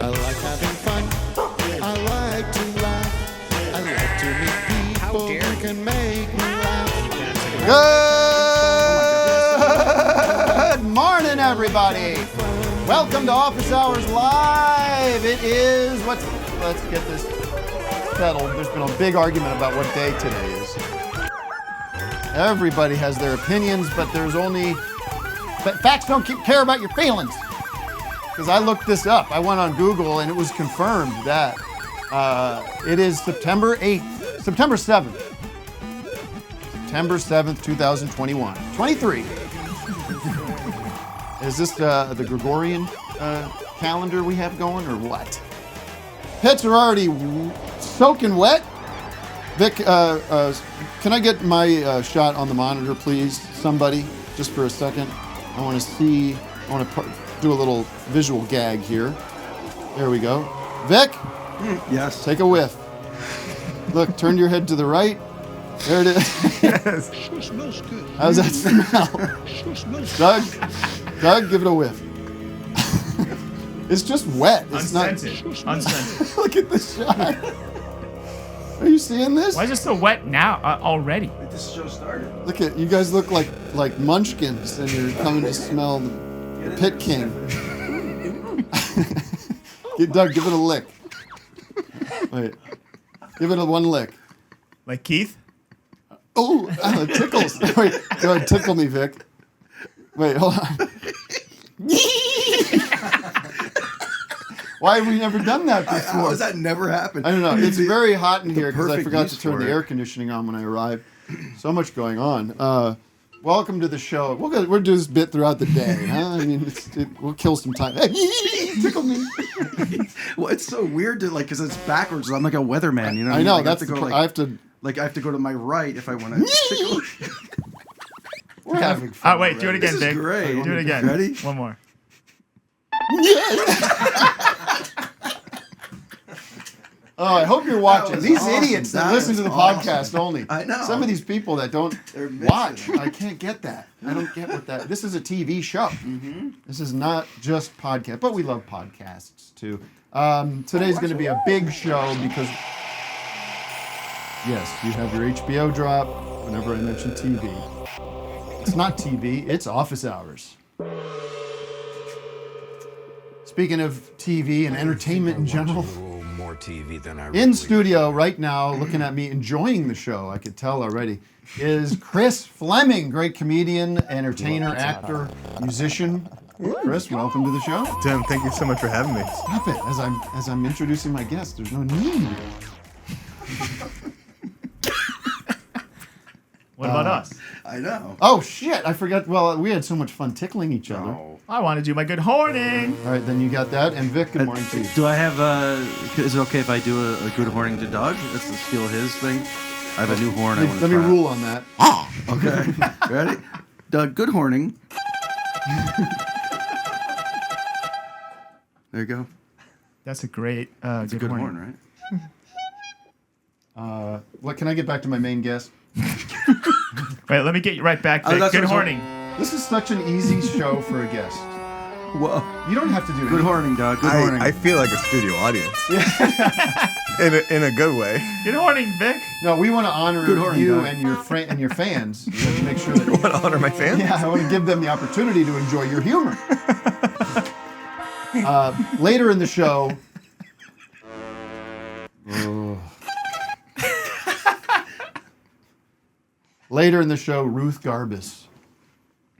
I like having fun. I like to laugh. I like to meet people who can make me laugh. Good morning, everybody. Welcome to Office Hours Live. It is, let's get this settled. There's been a big argument about what day today is. Everybody has their opinions, but facts don't care about your feelings. Because I looked this up. I went on Google and it was confirmed that it is September 7th. September 7th, 2021. 23. Is this the Gregorian calendar we have going or what? Pits are already soaking wet. Vic, can I get my shot on the monitor, please? Somebody, just for a second. I want to do a little visual gag here. There we go. Vic? Yes. Take a whiff. Look, turn your head to the right. There it is. Yes. Sure smells good. How's that smell? Sure smells Doug, give it a whiff. It's just wet. It's Unscented. Not... Look at this shot. Are you seeing this? Why is it so wet now already? This show started. Look at you guys look like munchkins, and you're coming to smell the Pit King. Doug, give it a lick. Wait, give it one lick. Like Keith? Oh, it tickles. Wait, go ahead, tickle me, Vic. Wait, hold on. Why have we never done that before? How has that never happened? I don't know. It's very hot in here because I forgot to turn the it. air conditioning on when I arrived. So much going on. Welcome to the show. We'll do this bit throughout the day, huh? I mean, we'll kill some time. Hey, tickle me. Well, it's so weird to because it's backwards. I'm like a weatherman, you know. I know. Like, That's I have to. I have to go to my right if I want to tickle. We're having fun. Wait, do it again, This Vic. is great. Do it again. Ready? One more. Oh, I hope you're watching. was These awesome. idiots that That listen to was the awesome. podcast only. I know. Some of these people that don't They're missing watch. it. I can't get that. I don't get what that. This is a TV show. Mm-hmm. This is not just podcast, but we love podcasts too. Today's going to be a big show because yes, you have your HBO drop whenever I mention TV. It's not TV. It's office hours. Speaking of TV and entertainment in general. More TV than I In studio right now, looking at me, enjoying the show, I could tell already, is Chris Fleming, great comedian, entertainer, actor, musician. Chris, welcome to the show. Tim, thank you so much for having me. Stop it, as I'm introducing my guest, there's no need. What about us? I know. Oh shit, I forgot. Well, we had so much fun tickling each other. No. I want to do my good horning. All right, then you got that. And Vic, good morning to you. Do I have is it okay if I do a good horning to Doug? That's to steal his thing. I have a new horn. Let me rule on that. Okay. Ready? Doug, good horning. There you go. That's a great It's a good horning. horn, right? What can I get back to my main guest? Wait, let me get you right back. Oh, Vic. that's Good what- horning. This is such an easy show for a guest. Whoa. You don't have to do Good it. horning, Doug. Good horning. I feel like a studio audience. in a good way. Good horning, Vic. No, we want to honor Good horning, you Doug. and your fans. We have to make sure that I want to honor my fans. yeah, I want to give them the opportunity to enjoy your humor. Later in the show. Later in the show, Ruth Garbus.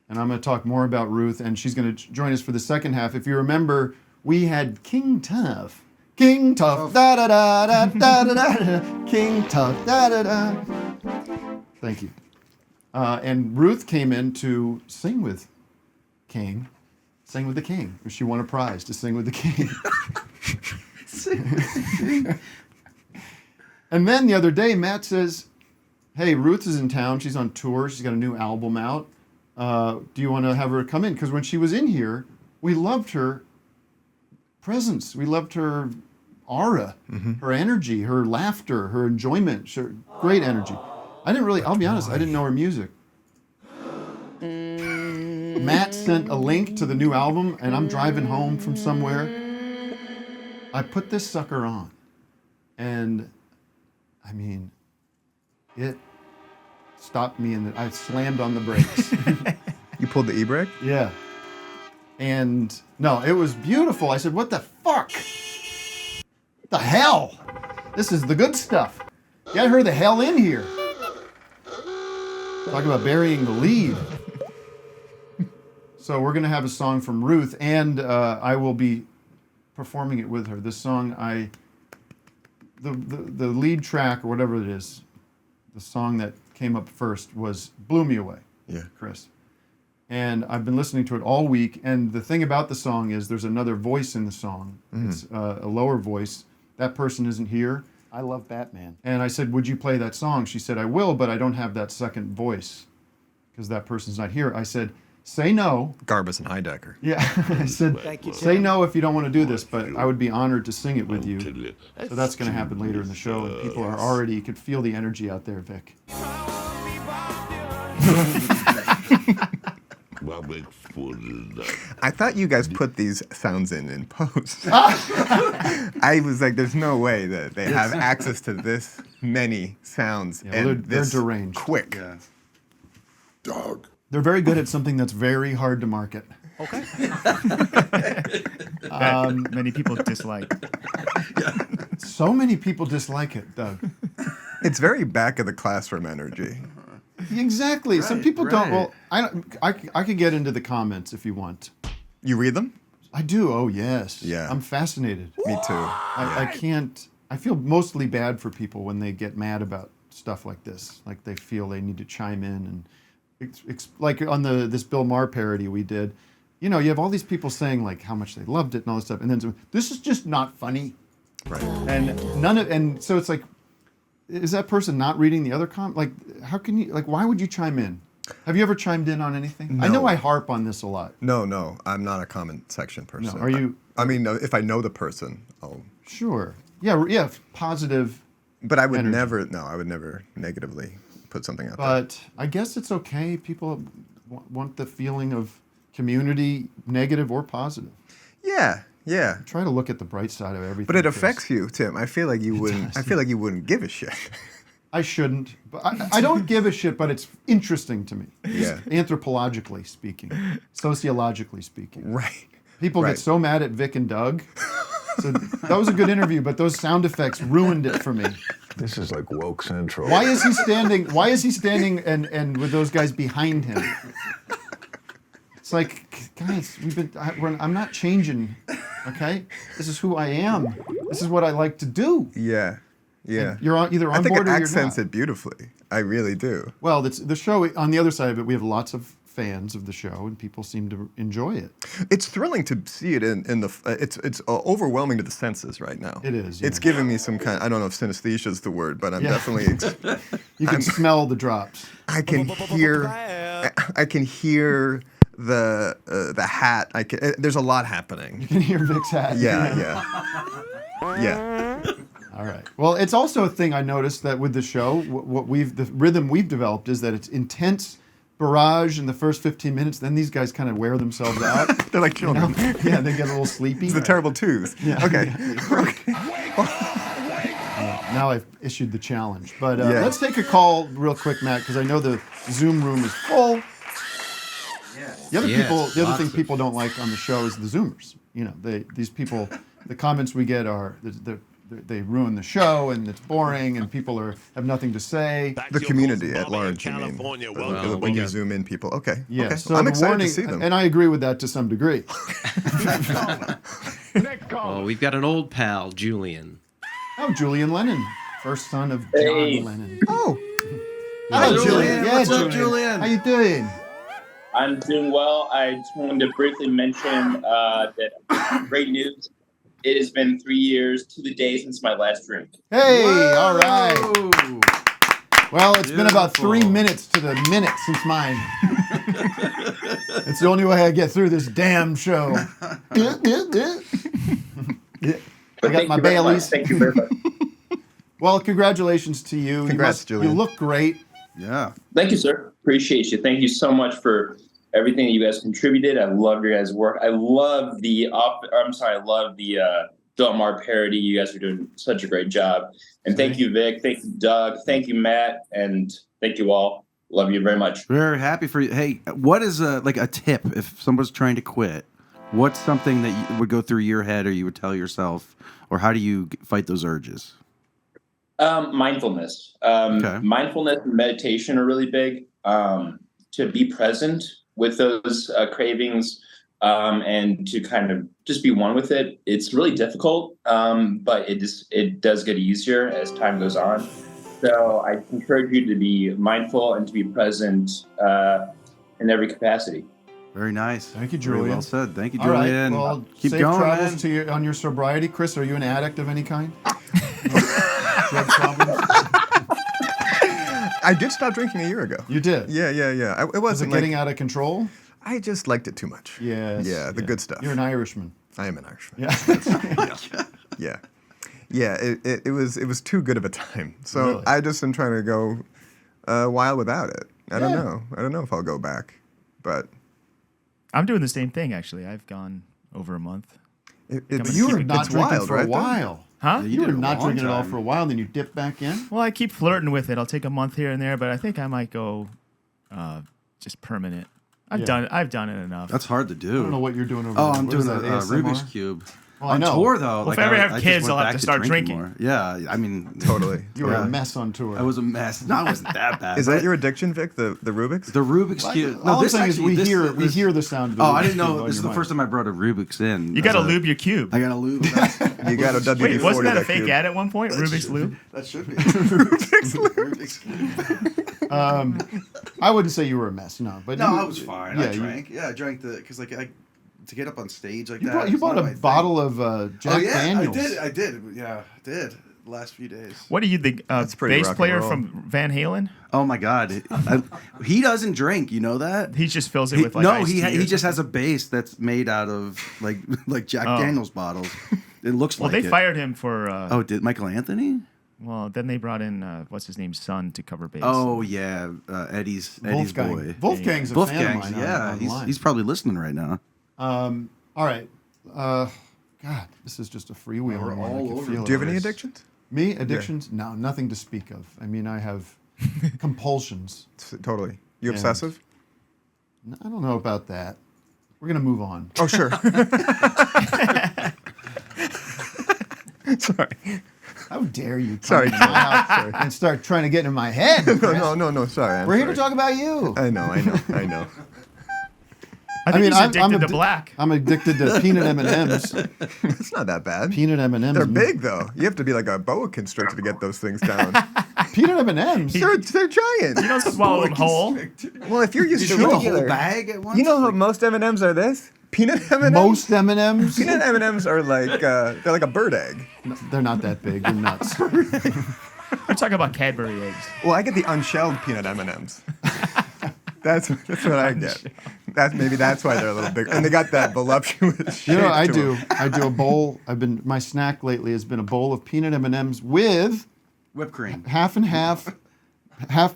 And I'm going to talk more about Ruth, and she's going to join us for the second half. If you remember, we had King Tough. King Tough, da da da da da da da. King Tough, da da da. Thank you. And Ruth came in to sing with King. Sing with the King. She won a prize to sing with the King. And then the other day, Matt says, hey, Ruth is in town. She's on tour. She's got a new album out. Do you want to have her come in? Because when she was in here, we loved her presence. We loved her aura, her energy, her laughter, her enjoyment, great energy. I'll be honest, I didn't know her music. Matt sent a link to the new album, and I'm driving home from somewhere. I put this sucker on, and I mean, it stopped me, and I slammed on the brakes. You pulled the e-brake? Yeah. And no, it was beautiful. I said, what the fuck? The hell? This is the good stuff. Get her the hell in here. Talk about burying the lead. So we're going to have a song from Ruth, and I will be performing it with her. This song, the lead track, or whatever it is, the song that came up first Blew Me Away. Yeah. Chris. And I've been listening to it all week, and the thing about the song is there's another voice in the song. It's a lower voice. That person isn't here. I love Batman. And I said, would you play that song? She said, I will, but I don't have that second voice because that person's not here. I said, say no. Garbus and Heidecker. Yeah, I said, say no if you don't want to do this, but I would be honored to sing it with you. So that's going to happen later in the show, and people are already, you could feel the energy out there, Vic. I thought you guys put these sounds in post. I was like, there's no way that they have access to this many sounds Yeah, well, and they're this deranged. quick. Yeah. Dog. They're very good at something that's very hard to market. Okay. That many people dislike. So many people dislike it, Doug. It's very back of the classroom energy. Exactly. Some Right, people don't. right. Well, I could get into the comments if you want. You read them? I do. Oh yes. Yeah. I'm fascinated. Me too. I can't. I feel mostly bad for people when they get mad about stuff like this. Like they feel they need to chime in and like on this Bill Maher parody we did. You know, you have all these people saying like how much they loved it and all this stuff, and then this is just not funny. Right. And so it's like, is that person not reading the other Like, how can you, like, why would you chime in? Have you ever chimed in on anything? I know I harp on this a lot. No, I'm not a comment section person. No, are you? I mean, if I know the person, I'll. Sure. Yeah, positive. But I would Energy. never negatively put something out there. But I guess it's okay. People want the feeling of community, negative or positive. Yeah. Try to look at the bright side of everything. But it Chris. affects you, Tim. I feel like you wouldn't. I feel like you wouldn't give a shit. I shouldn't. But I don't give a shit, but it's interesting to me. Yeah. Anthropologically speaking, sociologically speaking. Right. People Right. get so mad at Vic and Doug. So that was a good interview, but those sound effects ruined it for me. This is like woke central. Why is he standing and with those guys behind him? It's like, guys, I'm not changing, okay? This is who I am. This is what I like to do. Yeah. You're either I on think board it or you're accents not. it beautifully. I really do. Well, the show, on the other side of it, we have lots of fans of the show, and people seem to enjoy it. It's thrilling to see it in the. It's overwhelming to the senses right now. It is, It's yeah. giving me some kind. I don't know if synesthesia is the word, but I'm Yeah. definitely. You can smell the drops. I can hear. I can hear the hat. There's a lot happening. You can hear Vic's hat. Yeah. All right. Well, it's also a thing I noticed that with the show, the rhythm we've developed is that it's intense barrage in the first 15 minutes. Then these guys kind of wear themselves out. They're like children. Yeah, they get a little sleepy. It's the terrible twos. Yeah. Okay. Now I've issued the challenge. But Yeah. let's take a call real quick, Matt, because I know the Zoom room is full. The other thing people don't like on the show is the Zoomers. You know, these people, the comments we get are they ruin the show and it's boring and people have nothing to say. The community at large, you mean? Welcome. When you zoom in people. Okay. Yeah, Okay. so I'm the excited warning, to see them. and I agree with that to some degree. Well, we've got an old pal, Julian. Oh, Julian Lennon, first son of Hey. John Lennon. Oh. Hello, Julian. What's up, Julian? Julian? How you doing? I'm doing well. I just wanted to briefly mention that great news. It has been 3 years to the day since my last drink. Hey, all right. Whoa. Well, it's been about 3 Beautiful. minutes to the minute since mine. It's the only way I get through this damn show. I got Thank my you very much. Baileys. Thank you very much. Well, congratulations to you. Congrats, you Julian. look great. Yeah. Thank you, sir. Appreciate you. Thank you so much for everything that you guys contributed. I love your guys' work. I love the Delmar, Peretti. You guys are doing such a great job. And thank you, Vic. Thank you, Doug. Thank you, Matt. And thank you all. Love you very much. Very happy for you. Hey, what is like a tip if someone's trying to quit? What's something that would go through your head or you would tell yourself, or how do you fight those urges? Mindfulness. Mindfulness and meditation are really big. To be present with those cravings and to kind of just be one with it. It's really difficult, but it does get easier as time goes on. So I encourage you to be mindful and to be present in every capacity. Very nice. Thank you, Julian. Very well said. Thank you, All right, Julian. well, Keep safe going, travels man. to you on your sobriety. Chris, are you an addict of any kind? Drug problems? I did stop drinking a year ago. You did? Yeah. It Was it wasn't getting out of control? I just liked it too much. Yes. Yeah, the good stuff. You're an Irishman. I am an Irishman. Yeah. Yeah. It was too good of a time. So Really? I just am trying to go a while without it. I don't Yeah. know. I don't know if I'll go back, but I'm doing the same thing, actually. I've gone over a month. it's You were Keep it- not it's drinking wild, for right, a though? while. Huh? Yeah, You were did it a not long drinking at all time. for a while, then you dip back in? Well, I keep flirting with it. I'll take a month here and there, but I think I might go just permanent. I've done it enough. That's hard to do. I don't know what you're doing over Oh, there. I'm What is doing a that, ASMR? Rubik's Cube. Well, I on know. tour, though. Well, if I ever have just kids, went I'll have back to start drinking. more. Yeah, I mean, Totally. You were Yeah. a mess on tour. I was a mess. No, it wasn't that bad. Is that your addiction, Vic? The Rubik's? the Rubik's Cube? All I'm this saying is actually, we hear the sound of the Oh, I Rubik's didn't Cube know. on This is your the first time I brought a Rubik's in. You got to lube your cube. I got to lube. You got a WD-40 Wait, wasn't that a that fake cube. ad at one point? Rubik's lube? That should be. Rubik's Cube. I wouldn't say you were a mess, no. But No, you, I was fine. Yeah, I drank. I drank because to get up on stage like You that. brought, you it's bought not a my thing. bottle of Jack Oh yeah, Daniels. I did. Yeah, I did. The last few days. What are you, the pretty bass rock and player roll. from Van Halen? Oh my God, he doesn't drink. You know that? He just fills it with like no, iced tea he or just something. has a bass that's made out of like Jack Oh. Daniels bottles. It looks Well, like they it. fired him for. Oh, did Michael Anthony? Well, then they brought in what's his name, son, to cover bass. Oh yeah, Eddie's Wolfgang. boy. Wolfgang's a fan of Wolfgang's, mine. yeah, online. he's probably listening right now. All right. God, this is just a freewheel. We're one. I all can over feel the Do you have it. any addictions? Me? Addictions? No, nothing to speak of. I mean, I have compulsions. Totally. You Yeah. obsessive? I don't know about that. We're going to move on. Oh, sure. Sorry. How dare you come Sorry, to my house and start trying to get in my head, Chris? No. Sorry. We're here to talk about you. I know. I think mean, he's I'm addicted to addi- black. I'm addicted to peanut M&Ms. It's not that bad. Peanut M&Ms. They're big, though. You have to be like a boa constrictor to get those things down. Peanut M&Ms. they're giant. You don't swallow them whole. Well, if you're used Did to you eat the whole regular, bag at once? you know how most M&Ms are this? Peanut M&Ms. Most M&Ms. Peanut M&Ms are like they're like a bird egg. They're not that big. They're nuts. We're talking about Cadbury eggs. Well, I get the unshelled peanut M&Ms. That's what I get. That's why they're a little bigger. And they got that voluptuous shape. You know what I to do? them. I do a bowl. My snack lately has been a bowl of peanut M&Ms with whipped cream. half and half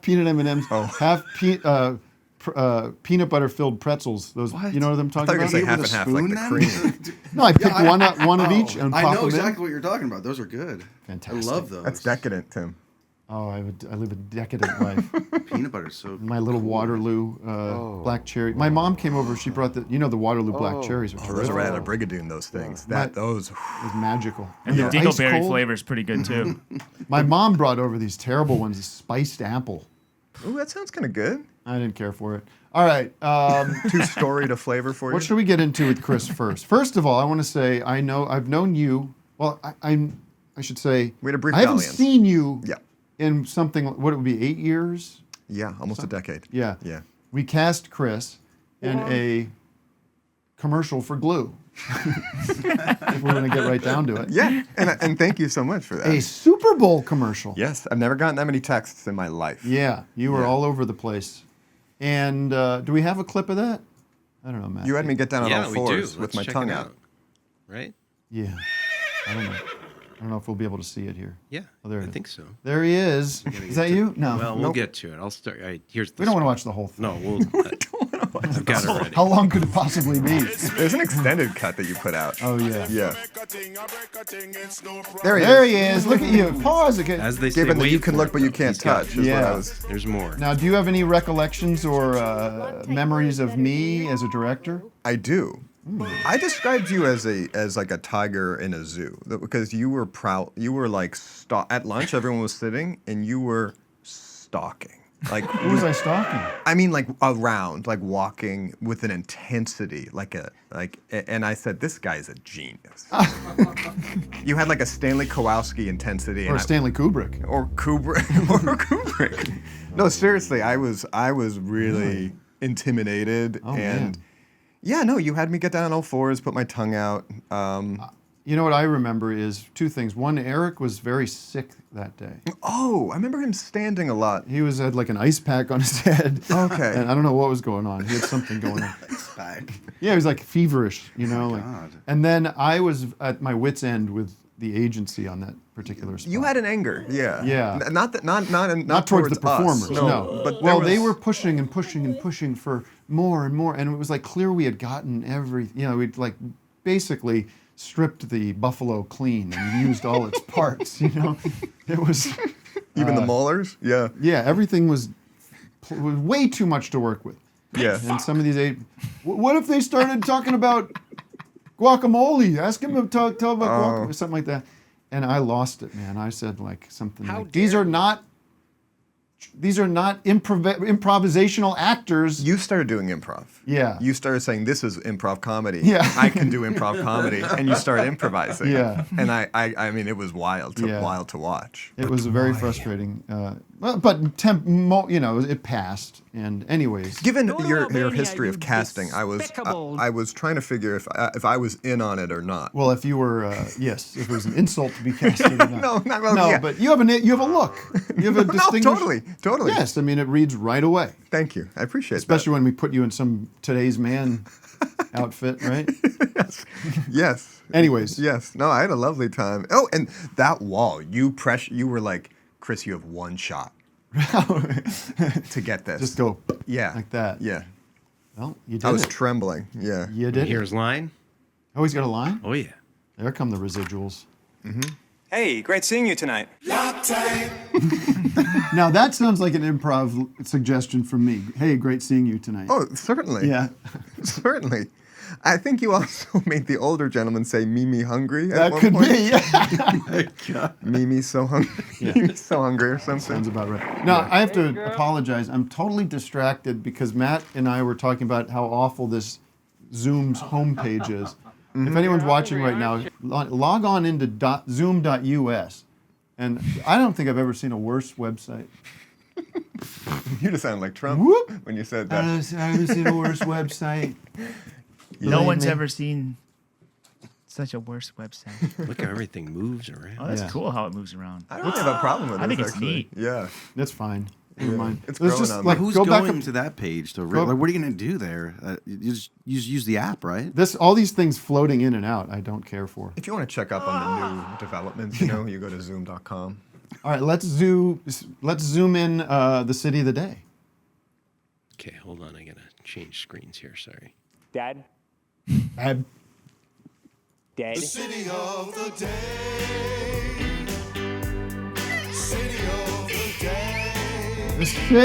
peanut M&Ms, half peanut butter filled pretzels. Those, What? you know what I'm I talking thought you were about? gonna say half and half, like the Spoon cream. No, I pick Yeah, one of each and I pop know them exactly in. what you're talking about. Those are good. Fantastic. I love those. That's decadent, Tim. Oh, I live a decadent life. Peanut butter is so My little Waterloo black cherry. My mom came over. She brought the Waterloo black cherries, which Those are are right out of Brigadoon, those things. Those. was magical. And the they're ice dingleberry cold. flavor is pretty good too. My mom brought over these terrible ones, the spiced apple. Ooh, that sounds kind of good. I didn't care for it. All right. Too storied a flavor for you. What should we get into with Chris first? First of all, I want to say I've known you. Well, I should say We had a brief I haven't dalliance. seen you Yeah. in something. What it would be 8 years? Yeah, almost a decade. Yeah. Yeah. We cast Chris in a commercial for glue. If we're going to get right down to it. Yeah, and thank you so much for that. A Super Bowl commercial. Yes, I've never gotten that many texts in my life. Yeah, you were Yeah. all over the place. And do we have a clip of that? I don't know, Matt. You had me get down on Yeah, all we do. fours with Let's my check tongue it out. Right? Yeah. I don't know. I don't know if we'll be able to see it here. Yeah. Oh, there it I is. think so. There he is. Is that you? No. Well, we'll Nope. get to it. I'll start. All right, here's the We don't want to watch the whole thing. No, we'll. I've got it ready. How long could it possibly be? There's an extended cut that you put out. Oh, yeah. Yeah. There he is. Look at you. Pause again. As they say, Given that wait you can for look it, but you though. can't He's got- touch. Is Yeah. What I was. There's more. Now, do you have any recollections or memories of me as a director? I do. I described you as like a tiger in a zoo because you were proud. You were like at lunch. Everyone was sitting, and you were stalking. Like Who was I stalking? I mean, like around, like walking with an intensity, and I said, this guy's a genius. You had like a Stanley Kowalski intensity, Or Stanley Kubrick. or Kubrick. No, seriously, I was really intimidated, Oh, and man. yeah, no, you had me get down on all fours, put my tongue out. You know what I remember is two things. One, Eric was very sick that day. Oh, I remember him standing a lot. He had like an ice pack on his head. Okay. And I don't know what was going on. He had something going on. Back. Yeah, he was like feverish, you know. Like, God. and then I was at my wit's end with the agency on that particular spot. You had an anger, yeah. Yeah. Not Not towards the performers, us. no. But Well, there they was- were pushing and pushing and pushing for more and more, and it was like clear we had gotten we'd like basically stripped the buffalo clean and used all its parts, you know. It was even the molars. Yeah. yeah, everything was way too much to work with. Yeah. And some of these what if they started talking about guacamole? Ask him to tell about guacamole or something like that. And I lost it, man. I said like something like, these are not improvisational actors. You started doing improv. Yeah. You started saying this is improv comedy. Yeah. I can do improv comedy, and you started improvising. Yeah. And I mean, it was wild to watch. It was very frustrating. But it passed. And anyways, Given Go to your Albania, history of you casting, I was trying to figure if I was in on it or not. well, if you were, yes, if it was an insult to be casted or not. No, yeah. But you have a look. You have a No, distinguished. totally. Yes, I mean it reads right away. Thank you. I appreciate Especially when we put you in some Today's Man outfit, right? that. Yes. Anyways. Yes. No, I had a lovely time. Oh, and that wall, you were like, Chris, you have one shot to get this. Just go Yeah. like that. Yeah. Well, you did I was it. trembling. Yeah. You did it. Here's line. Oh, he's got a line? Oh yeah. There come the residuals. Hey, great seeing you tonight. Now that sounds like an improv suggestion from me. Hey, great seeing you tonight. Oh, certainly. Yeah. Certainly. I think you also made the older gentleman say Mimi hungry at That one could point. be. Yeah. Mimi's so hungry. Mimi's so hungry or something. Sounds about right. Now, I have to apologize. I'm totally distracted because Matt and I were talking about how awful this Zoom's homepage is. If anyone's watching right now, log on into zoom.us. And I don't think I've ever seen a worse website. You just sound like Trump Whoop. when you said I that. haven't seen a worse website. No Believe one's me. ever seen such a worse website. Look how everything moves around. Oh, that's Yeah. cool how it moves around. I don't have a problem with I this, think it's actually. neat. Yeah. That's fine. Never mind. It's Let's growing just on like me. Who's go back going up to that page? Go- Like, what are you going to do there? You just use the app, right? all these things floating in and out. I don't care for. If you want to check up on the new developments, you go to zoom.com. All right, let's zoom in the city of the day. Okay, hold on. I gotta change screens here. Sorry. Dad? Ab- Dead? City of the day. City of the day. The city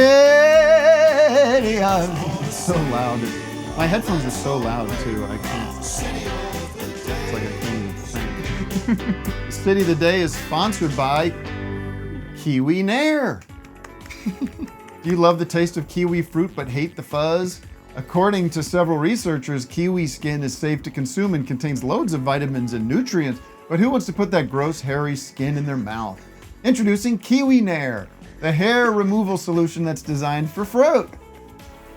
of so loud. My headphones are so loud too. I can't. It's like a thing. The city of the day is sponsored by Kiwi Nair. Do you love the taste of kiwi fruit but hate the fuzz? According to several researchers, kiwi skin is safe to consume and contains loads of vitamins and nutrients, but who wants to put that gross, hairy skin in their mouth? Introducing Kiwi Nair, the hair removal solution that's designed for fruit.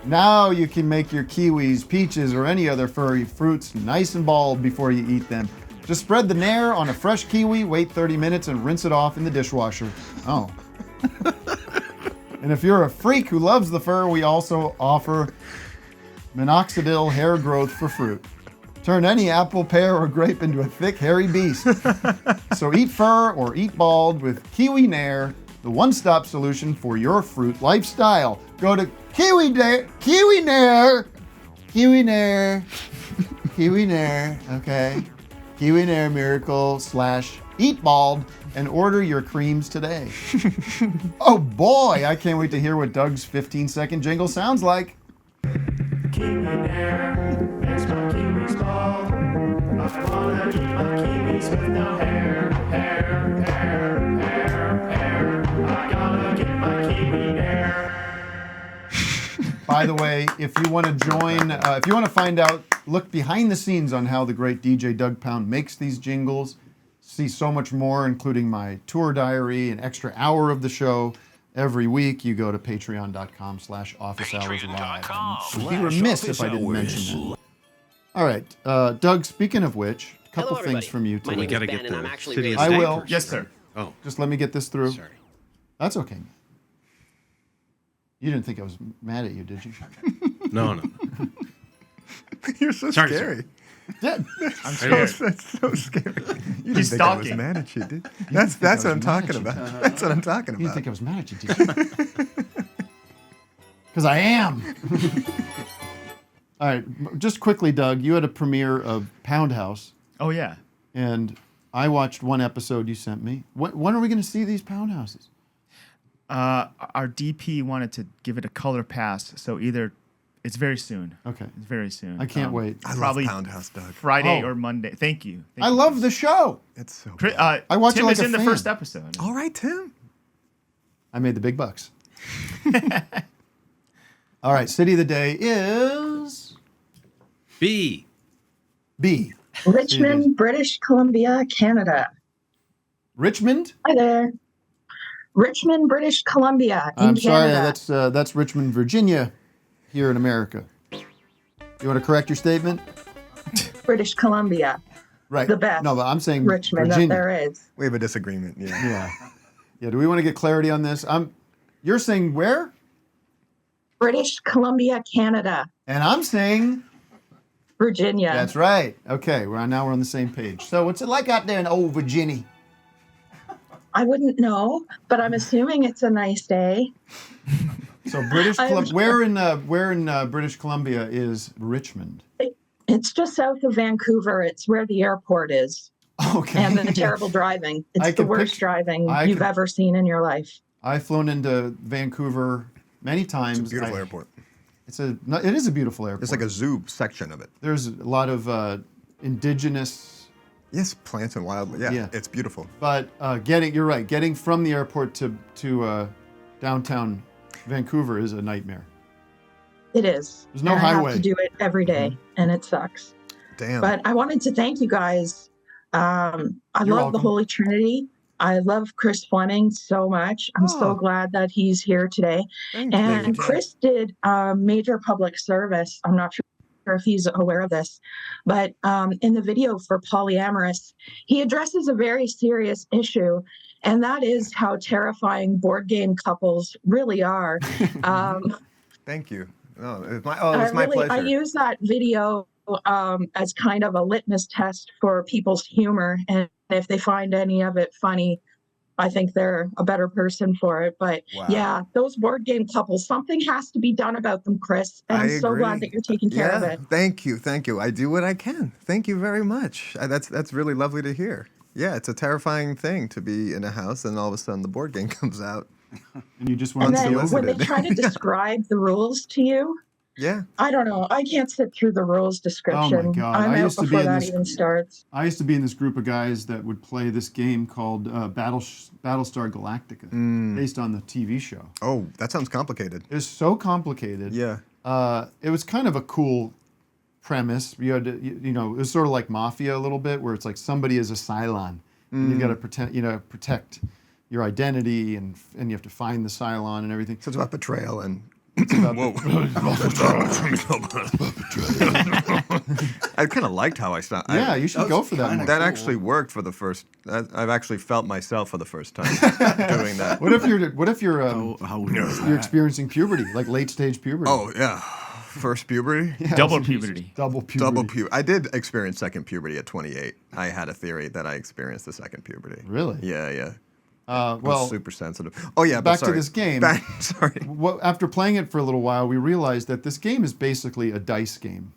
Now you can make your kiwis, peaches, or any other furry fruits nice and bald before you eat them. Just spread the Nair on a fresh kiwi, wait 30 minutes, and rinse it off in the dishwasher. Oh. And if you're a freak who loves the fur, we also offer minoxidil hair growth for fruit. Turn any apple, pear, or grape into a thick, hairy beast. So eat fur or eat bald with Kiwi Nair, the one-stop solution for your fruit lifestyle. Go to Kiwi Nair, okay? Kiwi and Air Miracle / Eat Bald and order your creams today. Oh boy, I can't wait to hear what Doug's 15-second jingle sounds like. Kiwi hair makes my kiwis bald. I wanna keep my kiwis with no hair, hair, hair, hair, hair. I gotta get my kiwi hair. By the way, if you want to join, if you want to find out, look behind the scenes on how the great DJ Douggpound makes these jingles, see so much more, including my tour diary, an extra hour of the show every week, you go to patreon.com/officeHoursLive. I'd be remiss if I didn't mention that. All right, Doug, speaking of which, a couple things from you today. We got to get the city of I state will. first, Yes, right? sir. Oh, Just let me get this through. sorry. That's okay. You didn't think I was mad at you, did you? No. You're so Sorry, scary. Yeah. I'm Anyway. scared. That's so scary. You He's didn't think I was stalking. mad at you, did think That's I what I'm was mad talking at you. about. That's what I'm talking You didn't about. think I was mad at you, did you? Because I am. All right, just quickly, Doug, you had a premiere of Pound House, Oh, yeah. and I watched one episode you sent me. When are we going to see these Pound Houses? Our DP wanted to give it a color pass, so either it's very soon. Okay. It's very soon. I can't wait. I love Probably Pound House, Doug. Friday Oh. or Monday. Thank you. Thank I you. love the show. It's so Chris, good. I watch it Tim like is a in the fan. first episode. All right, Tim. I made the big bucks. All right, city of the day is B. B. Richmond, British Columbia, Canada. Richmond? Hi there. Richmond, British Columbia in I'm sorry, Canada. that's Richmond, Virginia, here in America. You want to correct your statement? British Columbia, Right. the best No, but I'm saying Richmond Virginia. that there is. We have a disagreement. Yeah. Yeah. Yeah. Do we want to get clarity on this? You're saying where? British Columbia, Canada, And I'm saying Virginia. that's right. Okay. Now we're on the same page. So what's it like out there in old Virginia? I wouldn't know, but I'm assuming it's a nice day. So British I'm Columbia. sure. Where in British Columbia is Richmond? It's just south of Vancouver. It's where the airport is. Okay. And the terrible driving. I It's the can worst picture- driving I you've can- ever seen in your life. I've flown into Vancouver many times. It's a beautiful airport. It is a beautiful airport. There's like a zoo section of it. There's a lot of indigenous. Yes, plants and wildlife. Yeah, Yeah. it's beautiful. But you're right. Getting from the airport to downtown Vancouver is a nightmare. It is. There's no And I highway. have to do it every day, and it sucks. Damn. But I wanted to thank you guys. I You're love the welcome. Holy Trinity. I love Chris Fleming so much. I'm Oh. so glad that he's here today. Thank And you. Chris did major public service. I'm not sure if he's aware of this, but in the video for Polyamorous, he addresses a very serious issue, and that is how terrifying board game couples really are. Thank you. Oh, it's my pleasure. I use that video as kind of a litmus test for people's humor, and if they find any of it funny, I think they're a better person for it. But Wow. yeah, those board game couples, something has to be done about them, Chris. And I'm so glad that you're taking care of it. Thank you. I do what I can. Thank you very much. That's really lovely to hear. Yeah, it's a terrifying thing to be in a house and all of a sudden the board game comes out. And you just And want then to when they Unsolicited. try to describe the rules to you, Yeah. I don't know. I can't sit through the rules description. God. I'm I out used to be before in that this- even starts. I used to be in this group of guys that would play this game called Battlestar Galactica, based on the TV show. Oh, that sounds complicated. It was so complicated. Yeah. It was kind of a cool premise. You had to, it was sort of like Mafia a little bit, where it's like somebody is a Cylon, and you got to protect your identity, and you have to find the Cylon and everything. So it's about betrayal and. Whoa. I kind of liked how I sound. Yeah, you should go for that one. That actually worked for the first. I've actually felt myself for the first time doing that. What if you're How weird is you're that? experiencing puberty, like late stage puberty? Oh yeah, first puberty. Yeah, Double so- puberty. Double puberty. Double puberty. I did experience second puberty at 28. I had a theory that I experienced the second puberty. Really? Yeah. I was Well, super sensitive. Oh yeah. back but to sorry. this game. Sorry. After playing it for a little while, we realized that this game is basically a dice game.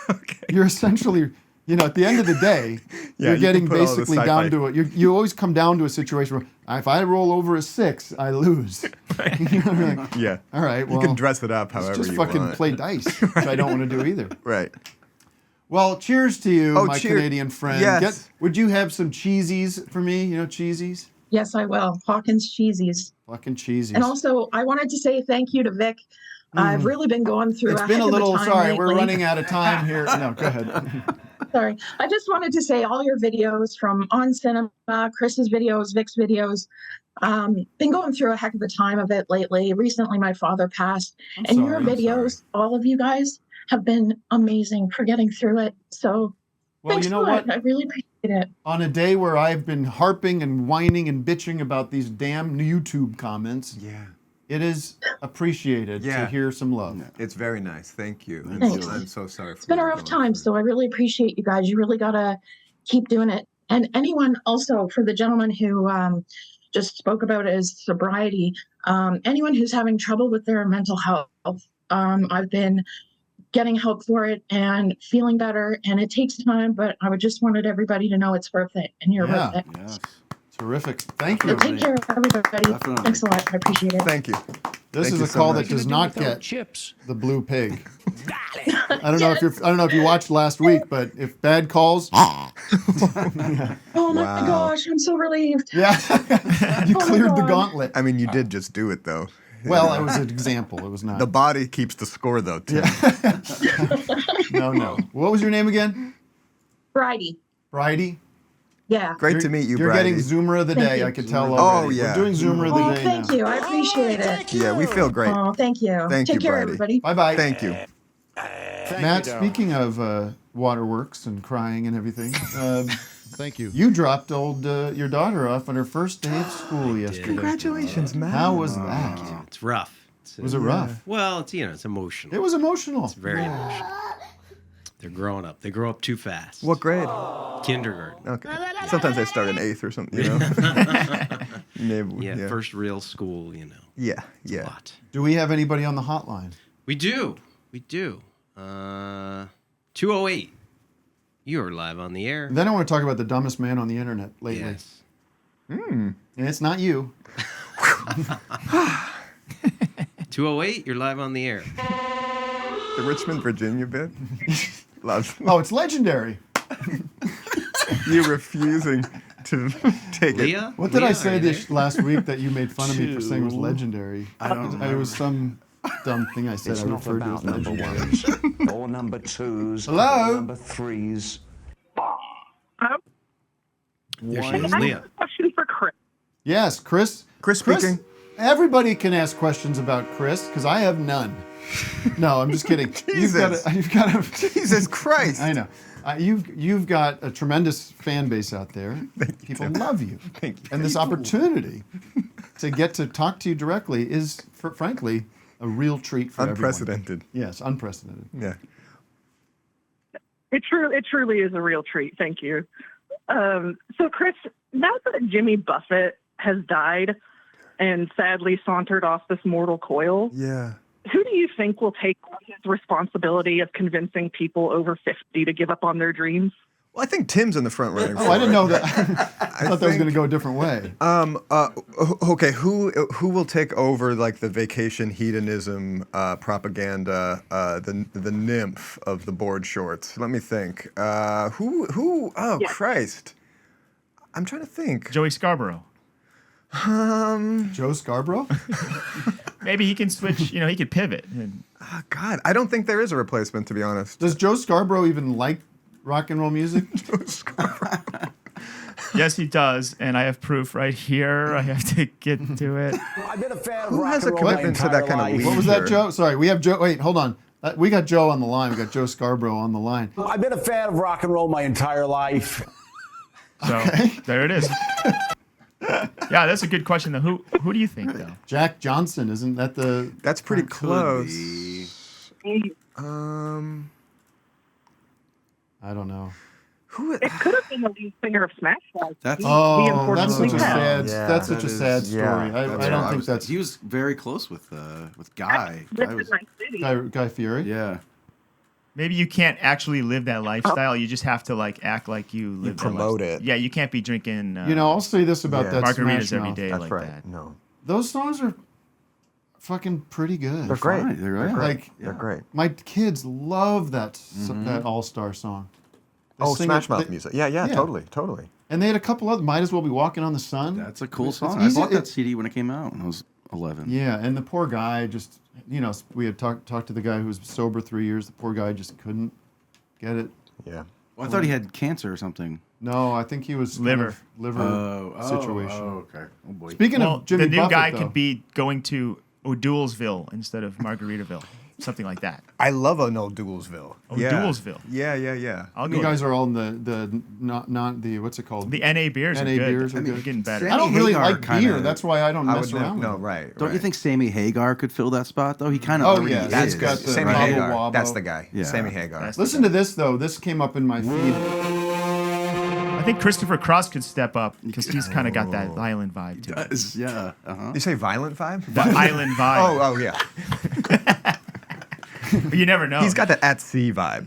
Okay. You're essentially You know, at the end of the day, Yeah, you're you getting can put all the basically down to it. You always come down to a situation where if I roll over a 6, I lose. You know, you're like, Yeah. all right, well, you can dress it up however just you fucking want. play dice, which I don't want to do either. Right. Well, cheers to you, Oh, my cheer- Canadian friend. yes. Would you have some cheesies for me? You know, cheesies? Yes, I will. Hawkins Cheesies. Fucking cheesies. And also, I wanted to say thank you to Vic. I've really been going through It's a been heck a of little, time sorry, we're lately. running out of time here. No, go ahead. Sorry. I just wanted to say all your videos from On Cinema, Chris's videos, Vic's videos, been going through a heck of a time of it lately. Recently, my father passed. And your videos, all of you guys, have been amazing for getting through it. So Well, thanks you know a lot. what? I really appreciate it. On a day where I've been harping and whining and bitching about these damn YouTube comments, Yeah. it is appreciated to Yeah. hear some love. It's very nice. Thank you. Thanks. I'm so sorry for It's been a what rough you're time, going through. so I really appreciate you guys. You really got to keep doing it. And anyone also, for the gentleman who just spoke about his sobriety, anyone who's having trouble with their mental health, I've been getting help for it and feeling better. And it takes time, but I would just wanted everybody to know it's worth it, and you're Yeah. worth it. Yes. Terrific. Thank So you. take care of everybody. Definitely. Thanks a lot. I appreciate it. Thank you. This Thank is you a so call much. that does not get chips. the blue pig. I don't know if you watched last week, but if bad calls, Oh my Wow. gosh, I'm so relieved. yeah, you Oh my cleared the God. gauntlet. I mean, you did just do it, though. Well, it was an example. It was not. The body keeps the score, though, Tim. No. What was your name again? Friday. Bridie? Yeah. Great to meet you, You're Bridie. getting Zoomer of the Thank day. you. I could tell Oh, already. yeah. We're doing Zoomer of the Oh, day thank now. you. I appreciate it. Yeah, we feel great. Oh, thank you. Thank Take you, care, Bridie. everybody. Bye-bye. Thank you. Matt, speaking of waterworks and crying and everything, Thank you. you dropped your daughter off on her first day of school yesterday. Congratulations, Matt. How was that? It's rough. Was it rough? Well, it's emotional. It was emotional. It's very emotional. They're growing up. They grow up too fast. What grade? Kindergarten. Okay. Sometimes they start in 8th or something, you know? Maybe, Yeah, first real school, you know. Yeah, A yeah. lot. Do we have anybody on the hotline? We do. 208. You are live on the air. And then I want to talk about the dumbest man on the internet lately. Yes. And it's not you. 208, you're live on the air. The Richmond, Virginia bit? Love. Oh, it's legendary. You refusing to take it. Leah? What did I Leah, say are you this there? last week that you made fun of me for saying was legendary? I don't It remember. was some dumb thing I said. It's I not referred to as about number legendary. ones or number twos Hello? or number threes. There she is, Leah. Question for Chris. Yes, Chris. Chris speaking. Everybody can ask questions about Chris because I have none. No, I'm just kidding. Jesus. You've got a Jesus Christ. I know. You've got a tremendous fan base out there. People love you. Thank you. And this opportunity to get to talk to you directly is, frankly, a real treat for everyone. Unprecedented. Yes, unprecedented. Yeah. It truly is a real treat. Thank you. So, Chris, now that Jimmy Buffett has died and sadly sauntered off this mortal coil, Yeah. who do you think will take his responsibility of convincing people over 50 to give up on their dreams? Well, I think Tim's in the front running. Oh, I didn't know that. I I thought that was think- going to go a different way. Okay, who will take over like the vacation hedonism propaganda, the nymph of the board shorts? Let me think. Who? Oh, Yes. Christ! I'm trying to think. Joey Scarborough. Joe Scarborough? Maybe he can switch. You know, he could pivot. And Oh, God, I don't think there is a replacement, to be honest. Does Joe Scarborough even like rock and roll music? yes, he does, and I have proof right here. I have to get to it. I've been a fan of Who rock has and a roll my commitment to that entire kind of life. leisure? What was that, Joe? Sorry, we have Joe. Wait, hold on. We got Joe on the line. We got Joe Scarborough on the line. I've been a fan of rock and roll my entire life. So there it is. Yeah, that's a good question. Though, who do you think though? Jack Johnson, isn't that the? That's pretty Could close. be. I don't know. Who? It could have been the lead singer of Smash Mouth. That's- He Oh, unfortunately that's such a passed. sad. That's such a sad story. I don't think that's He was very close with Guy. This Guy is was, my city. Guy Fieri. yeah. Maybe you can't actually live that lifestyle. You just have to like act like you live. promote that it. Yeah, you can't be drinking. I'll say this about that margaritas Smash every Mouth. day That's like right. that. No. Those songs are fucking pretty good. They're great. fine. They're great. Like They're great. my kids love that All-Star song. They Oh, sing Smash it- Mouth they- music. Yeah, totally. And they had a couple other. Might as well be walking on the sun. That's a cool It's song. I easy- bought that it- CD when it came out when I was 11. Yeah, and the poor guy just, we had talked to the guy who was sober 3 years. The poor guy just couldn't get it. Yeah. Well, I thought he had cancer or something. No, I think he was Liver. liver situation. Okay. Oh boy. Speaking Well, of Jimmy the new Buffett, guy though, could be going to O'Doulsville instead of Margaritaville, something like that. I love an old Duelsville. O'Doulsville. Yeah. I'll go. you guys are all in the not the what's it called? The NA beers are NA good. beers are They're good. getting better. I don't really Hagar like kinda- beer. That's why I don't I mess would around. no, with it. right. Don't you think Sammy Hagar could fill that spot though? He kind of Oh, already yeah, is. he's got the Sammy Wobble Hagar. Wobble. That's the guy. Yeah. Sammy Hagar. That's- Listen to this though. This came up in my feed. I think Christopher Cross could step up because he's kind of got that island vibe to it. Yeah. Uh-huh. You say violent vibe? The island vibe. Oh yeah. But you never know. He's got the at sea vibe.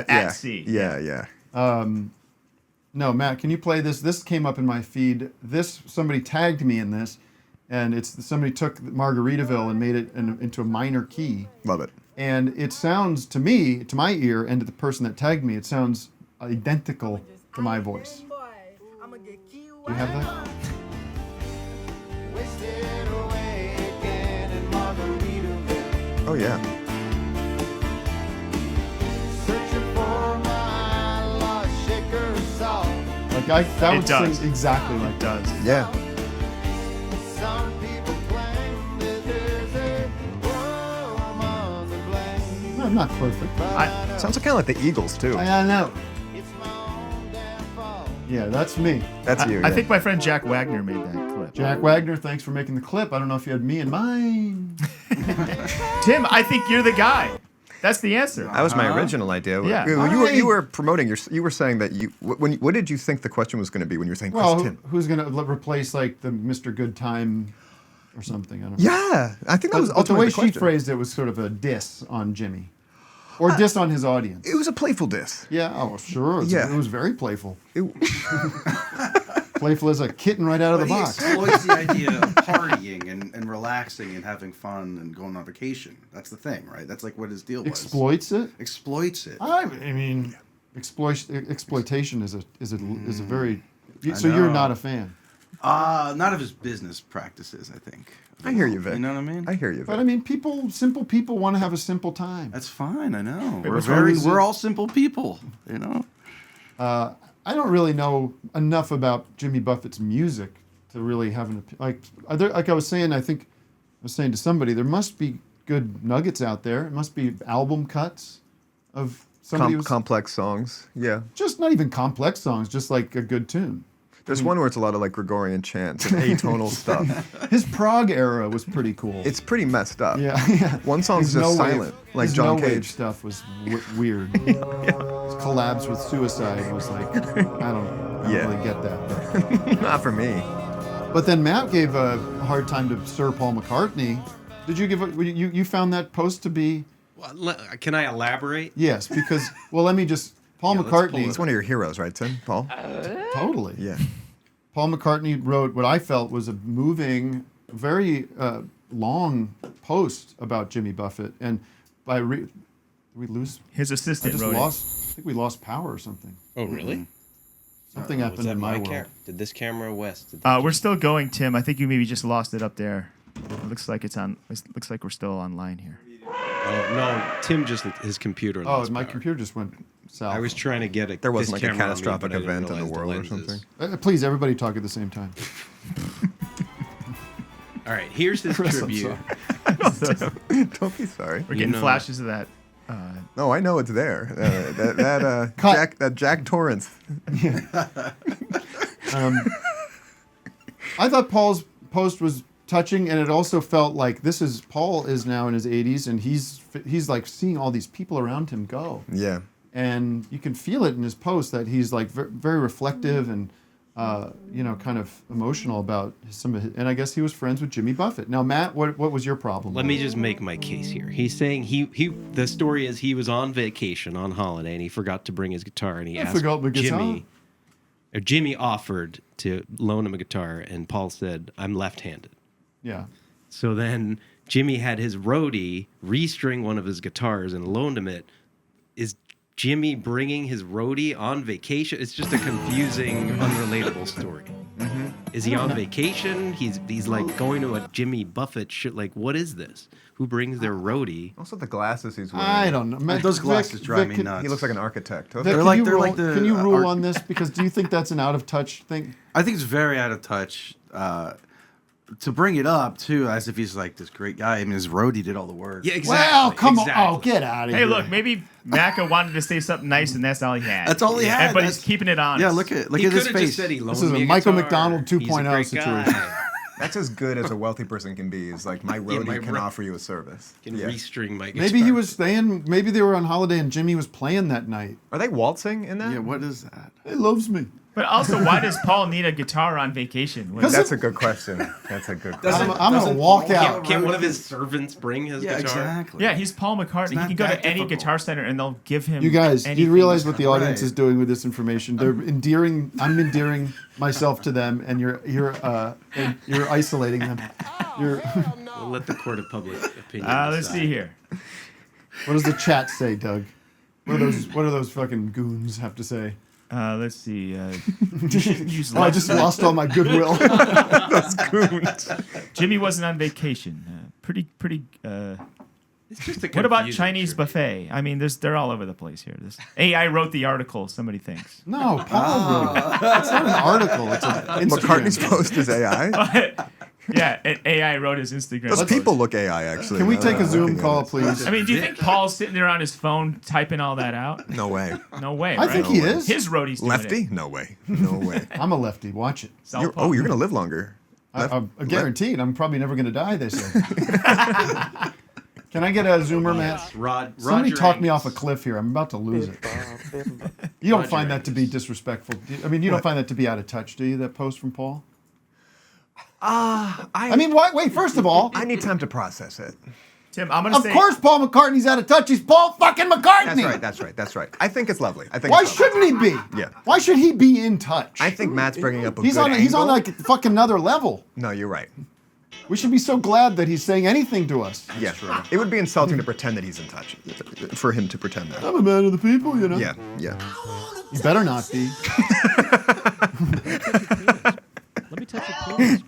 at sea. Yeah. No, Matt, can you play this? This came up in my feed. Somebody tagged me in this, and it's somebody took Margaritaville and made it into a minor key. Love it. And it sounds to me, to my ear, and to the person that tagged me, it sounds identical to my voice. Do you have that? Oh yeah. Like that It would does. sing exactly like It that. does. Yeah. No, not perfect. Sounds kind of like the Eagles too. I know. Yeah, that's me. That's you. I yeah. think my friend Jack Wagner made that clip. Jack Wagner, thanks for making the clip. I don't know if you had me in mind. Tim, I think you're the guy. That's the answer. That was my original idea. Yeah. You were promoting you were saying that what did you think the question was going to be when you were saying Chris Well, Tim? who's going to replace like the Mr. Good Time or something? I don't know. Yeah, I think that was But the ultimately way the she question. phrased it was sort of a diss on Jimmy. Or diss on his audience. It was a playful diss. Yeah, oh, sure. Yeah. It was very playful. Playful as a kitten right out of the But he box. exploits the idea of partying and relaxing and having fun and going on vacation. That's the thing, right? That's like what his deal was. Exploits it? Exploits it. I mean, exploitation is a very. I So you're know. not a fan. Not of his business practices, I think. I hear you, Vic. You know what I mean? I hear you, Vic. But I mean, simple people want to have a simple time. That's fine. I know. what's wrong with We're it? all simple people. You know. I don't really know enough about Jimmy Buffett's music to really have an like I was saying. I think I was saying to somebody there must be good nuggets out there. It must be album cuts of somebody who's complex songs. Yeah. just not even complex songs, just like a good tune. There's one where it's a lot of like Gregorian chants and atonal stuff. His prog era was pretty cool. It's pretty messed up. Yeah. One song's His just no-wave- silent, like his John no-wave Cage. stuff was weird. His collabs with Suicide was like I don't really get that. But. Not for me. But then Matt gave a hard time to Sir Paul McCartney. Did you you found that post to be? Well, can I elaborate? Yes, because let me just Paul Yeah, let's pull McCartney. He's one of your heroes, right, Tim? Paul? Totally. Yeah. Paul McCartney wrote what I felt was a moving, very long post about Jimmy Buffett, and did we lose? His assistant I just wrote lost. I think we lost power or something. Oh, really? Something Was happened that in my my world. Did this camera west? We're still going, Tim. I think you maybe just lost it up there. It looks like it's on. It looks like we're still online here. Oh, no, Tim just his computer. Oh, lost my power. computer just went south. I was trying to get it. There wasn't like a catastrophic event in the world or something. Please, everybody talk at the same time. All right, here's this Chris, I'm tribute. Don't be sorry. We're getting flashes of that. No, I know it's there. Cut. Jack Torrance. I thought Paul's post was touching, and it also felt like Paul is now in his 80s, and he's like seeing all these people around him go. Yeah. And you can feel it in his post that he's like very reflective and kind of emotional about some of his, and I guess he was friends with Jimmy Buffett. Now, Matt, what was your problem? Let me just make my case here. He's saying the story is he was on vacation on holiday and he forgot to bring his guitar and he asked Jimmy offered to loan him a guitar and Paul said, "I'm left-handed." Yeah. So then Jimmy had his roadie restring one of his guitars and loaned him it. Is Jimmy bringing his roadie on vacation? It's just a confusing, unrelatable story. Mm-hmm. Is he on vacation? He's like going to a Jimmy Buffett shit. Like, what is this? Who brings their roadie? Also, the glasses he's wearing. I don't know. Those glasses drive me nuts. He looks like an architect. Vic, can you rule on this? Because do you think that's an out of touch thing? I think it's very out of touch. To bring it up too, as if he's like this great guy. I mean, his roadie did all the work. Yeah, exactly. Well, come on. Oh, get out of here. Hey, look, maybe Macca wanted to say something nice, and that's all he had. That's all he had. But he's keeping it on. Yeah, look at his face. Just said he This is a Michael McDonald 2.0 situation. That's as good as a wealthy person can be. Is like my roadie can offer you a service. Can restring my guitar. Maybe he was staying. Maybe they were on holiday and Jimmy was playing that night. Are they waltzing in that? Yeah. What is that? He loves me. But also, why does Paul need a guitar on vacation? That's a good question. That's a good question. I'm going to walk out. Can't one of his servants bring his guitar? Exactly. Yeah, he's Paul McCartney. He can go to any guitar center and they'll give him. You guys, do you realize what the audience Right. is doing with this information? They're endearing. I'm endearing myself to them, and you're isolating them. We'll let the court of public opinion. Let's decide. see here. What does the chat say, Doug? What do those fucking goons have to say? Let's see. I just lost all my goodwill. Those goons. Jimmy wasn't on vacation. Pretty. It's just a What about confusing Chinese trivia. buffet? I mean, they're all over the place here. This AI wrote the article. Somebody thinks. No, Paul wrote it. It's not an article. It's an Instagram. McCartney's post is AI. Yeah, and AI wrote his Instagram. Those post. people look AI, actually. Can we now take that a I'm Zoom looking at call, it. please? I mean, do you think Paul's sitting there on his phone typing all that out? No way. No way. I think right? he is. His roadie's doing Lefty? it. No way. No way. I'm a lefty. Watch it. Southpaw. You're going to live longer. I'm guaranteed. I'm probably never going to die, they say. Can I get a Zoomer, Matt? Somebody Roger talk me Angus. off a cliff here. I'm about to lose it. You don't find that to be disrespectful. I mean, you don't find that to be out of touch, do you, that post from Paul? I mean, wait, first of all, I need time to process it. Tim, I'm gonna of say. course Paul McCartney's out of touch. He's Paul fucking McCartney. That's right. I think it's lovely. Why shouldn't he be? Yeah. Why should he be in touch? I think Matt's bringing up a He's good on. He's on angle. like fucking another level. No, you're right. We should be so glad that he's saying anything to us. Yeah. It would be insulting to pretend that he's in touch. For him to pretend that. I'm a man of the people, you know. Yeah. You better not be. Let me touch your penis.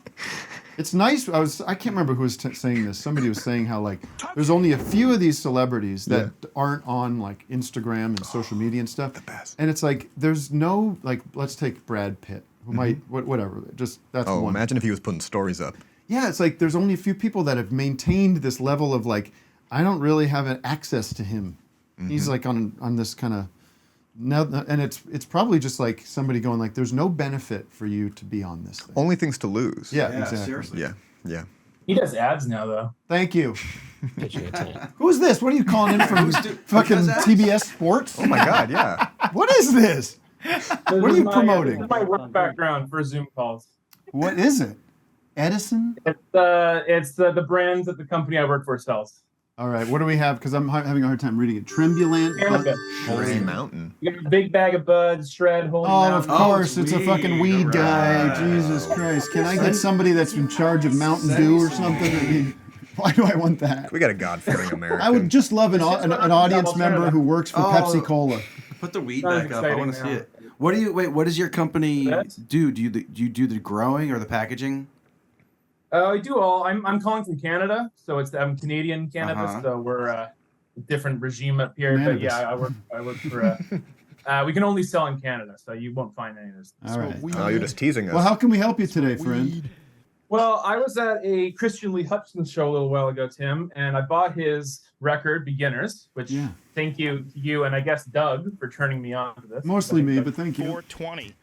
It's nice. I can't remember who was saying this. Somebody was saying how like there's only a few of these celebrities that aren't on like Instagram and social media and stuff. The best. And it's like there's no like let's take Brad Pitt who might whatever. Just that's Oh, one. imagine if he was putting stories up. Yeah, it's like there's only a few people that have maintained this level of like I don't really have an access to him. He's like on this kind of now, and it's probably just like somebody going like, "There's no benefit for you to be on this thing." Only things to lose. Yeah, exactly. Seriously. Yeah. He does ads now, though. Thank you. Who's this? What are you calling in from fucking TBS Sports? Oh my God, yeah. What is this? What are you promoting? This is my work background for Zoom calls. What is it? Edison? It's the brands that the company I work for sells. All right, what do we have? Because I'm having a hard time reading it. Trembulant. Cannabis. Holy Mountain. You got a big bag of buds, shred, holy Oh, mountain. of course, it's a fucking weed guy. Jesus Christ. Can I get somebody that's in charge of Mountain Dew or something? I mean, why do I want that? We got a God-fearing American. I would just love an audience member who works for Pepsi Cola. Put the weed Sounds back up. I want to see exciting it. What does your company do? Do you do the growing or the packaging? I do all. I'm calling from Canada, so it's Canadian cannabis. So we're a different regime up here. But yeah, I work for. We can only sell in Canada, so you won't find any of this. All right. Oh, you're just teasing us. Well, how can we help you today, friend? Well, I was at a Christian Lee Hutchins show a little while ago, Tim, and I bought his record, Beginners, which thank you to you and I guess Doug for turning me on to this. Mostly me, but thank you. 420.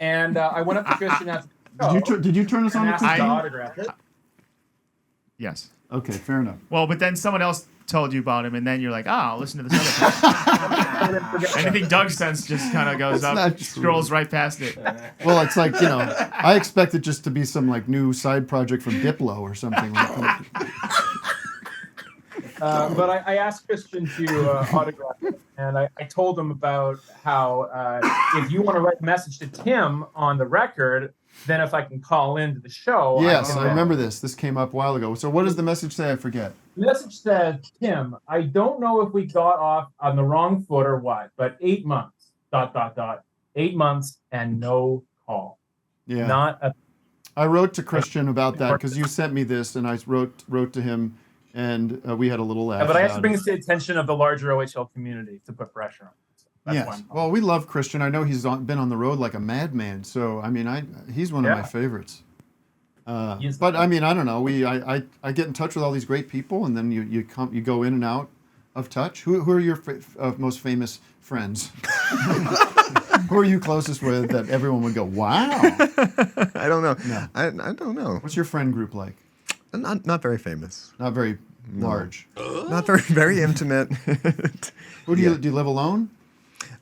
And I went up to Christian after the show Did you turn us on and to asked him to Christian? autograph it. Yes. Okay, fair enough. Well, but then someone else told you about him, and then you're like, I'll listen to this other person. Anything Doug says just kind of goes up, scrolls right past it. Well, it's like, I expect it just to be some like new side project from Diplo or something like that. But I asked Christian to autograph it, and I told him about how if you want to write a message to Tim on the record, then if I can call into the show. Yes, I remember this. This came up a while ago. So what does the message say? I forget. The message said, Tim, I don't know if we got off on the wrong foot or what, but 8 months, ... 8 months and no call. Yeah. I wrote to Christian about that because you sent me this, and I wrote to him, and we had a little laugh. Yeah, but I have to bring this to the attention of the larger OHL community to put pressure on. Yes. Well, we love Christian. I know he's been on the road like a madman. So, I mean, he's one of my favorites. But I mean, I don't know. I get in touch with all these great people, and then you go in and out of touch. Who are your most famous friends? Who are you closest with that everyone would go, wow? I don't know. No. I don't know. What's your friend group like? Not very famous. Not very large. Not very intimate. Who do you live alone?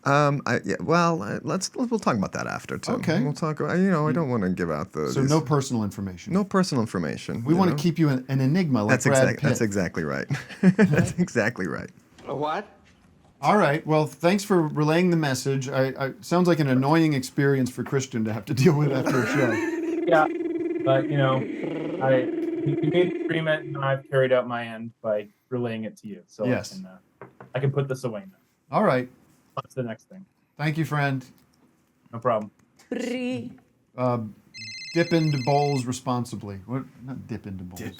We'll talk about that after too. Okay. We'll talk about. I don't want to give out the. So no personal information. No personal information. We want to keep you an enigma, like Brad Pitt. That's exactly right. That's exactly right. A what? All right. Well, thanks for relaying the message. I sounds like an annoying experience for Christian to have to deal with after a show. Yeah, but we made an agreement, and I've carried out my end by relaying it to you. So yes. I can put this away now. All right. What's the next thing? Thank you, friend. No problem. Dip into bowls responsibly. What? Not dip into bowls.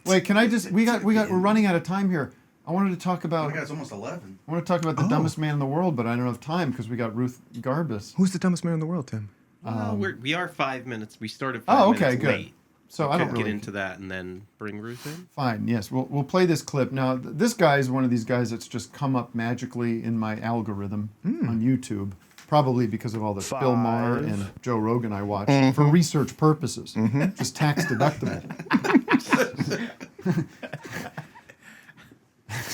Wait, can I just? We're running out of time here. I wanted to talk about. Oh my God, it's almost 11. I want to talk about the dumbest man in the world, but I don't have time because we got Ruth Garbus. Who's the dumbest man in the world, Tim? Well, we are 5 minutes. We started 5 minutes good. late. So I don't get really into that and then bring Ruth in. Fine. Yes, we'll play this clip now. This guy is one of these guys that's just come up magically in my algorithm on YouTube, probably because of all the Bill Maher and Joe Rogan I watch for research purposes, just tax deductible.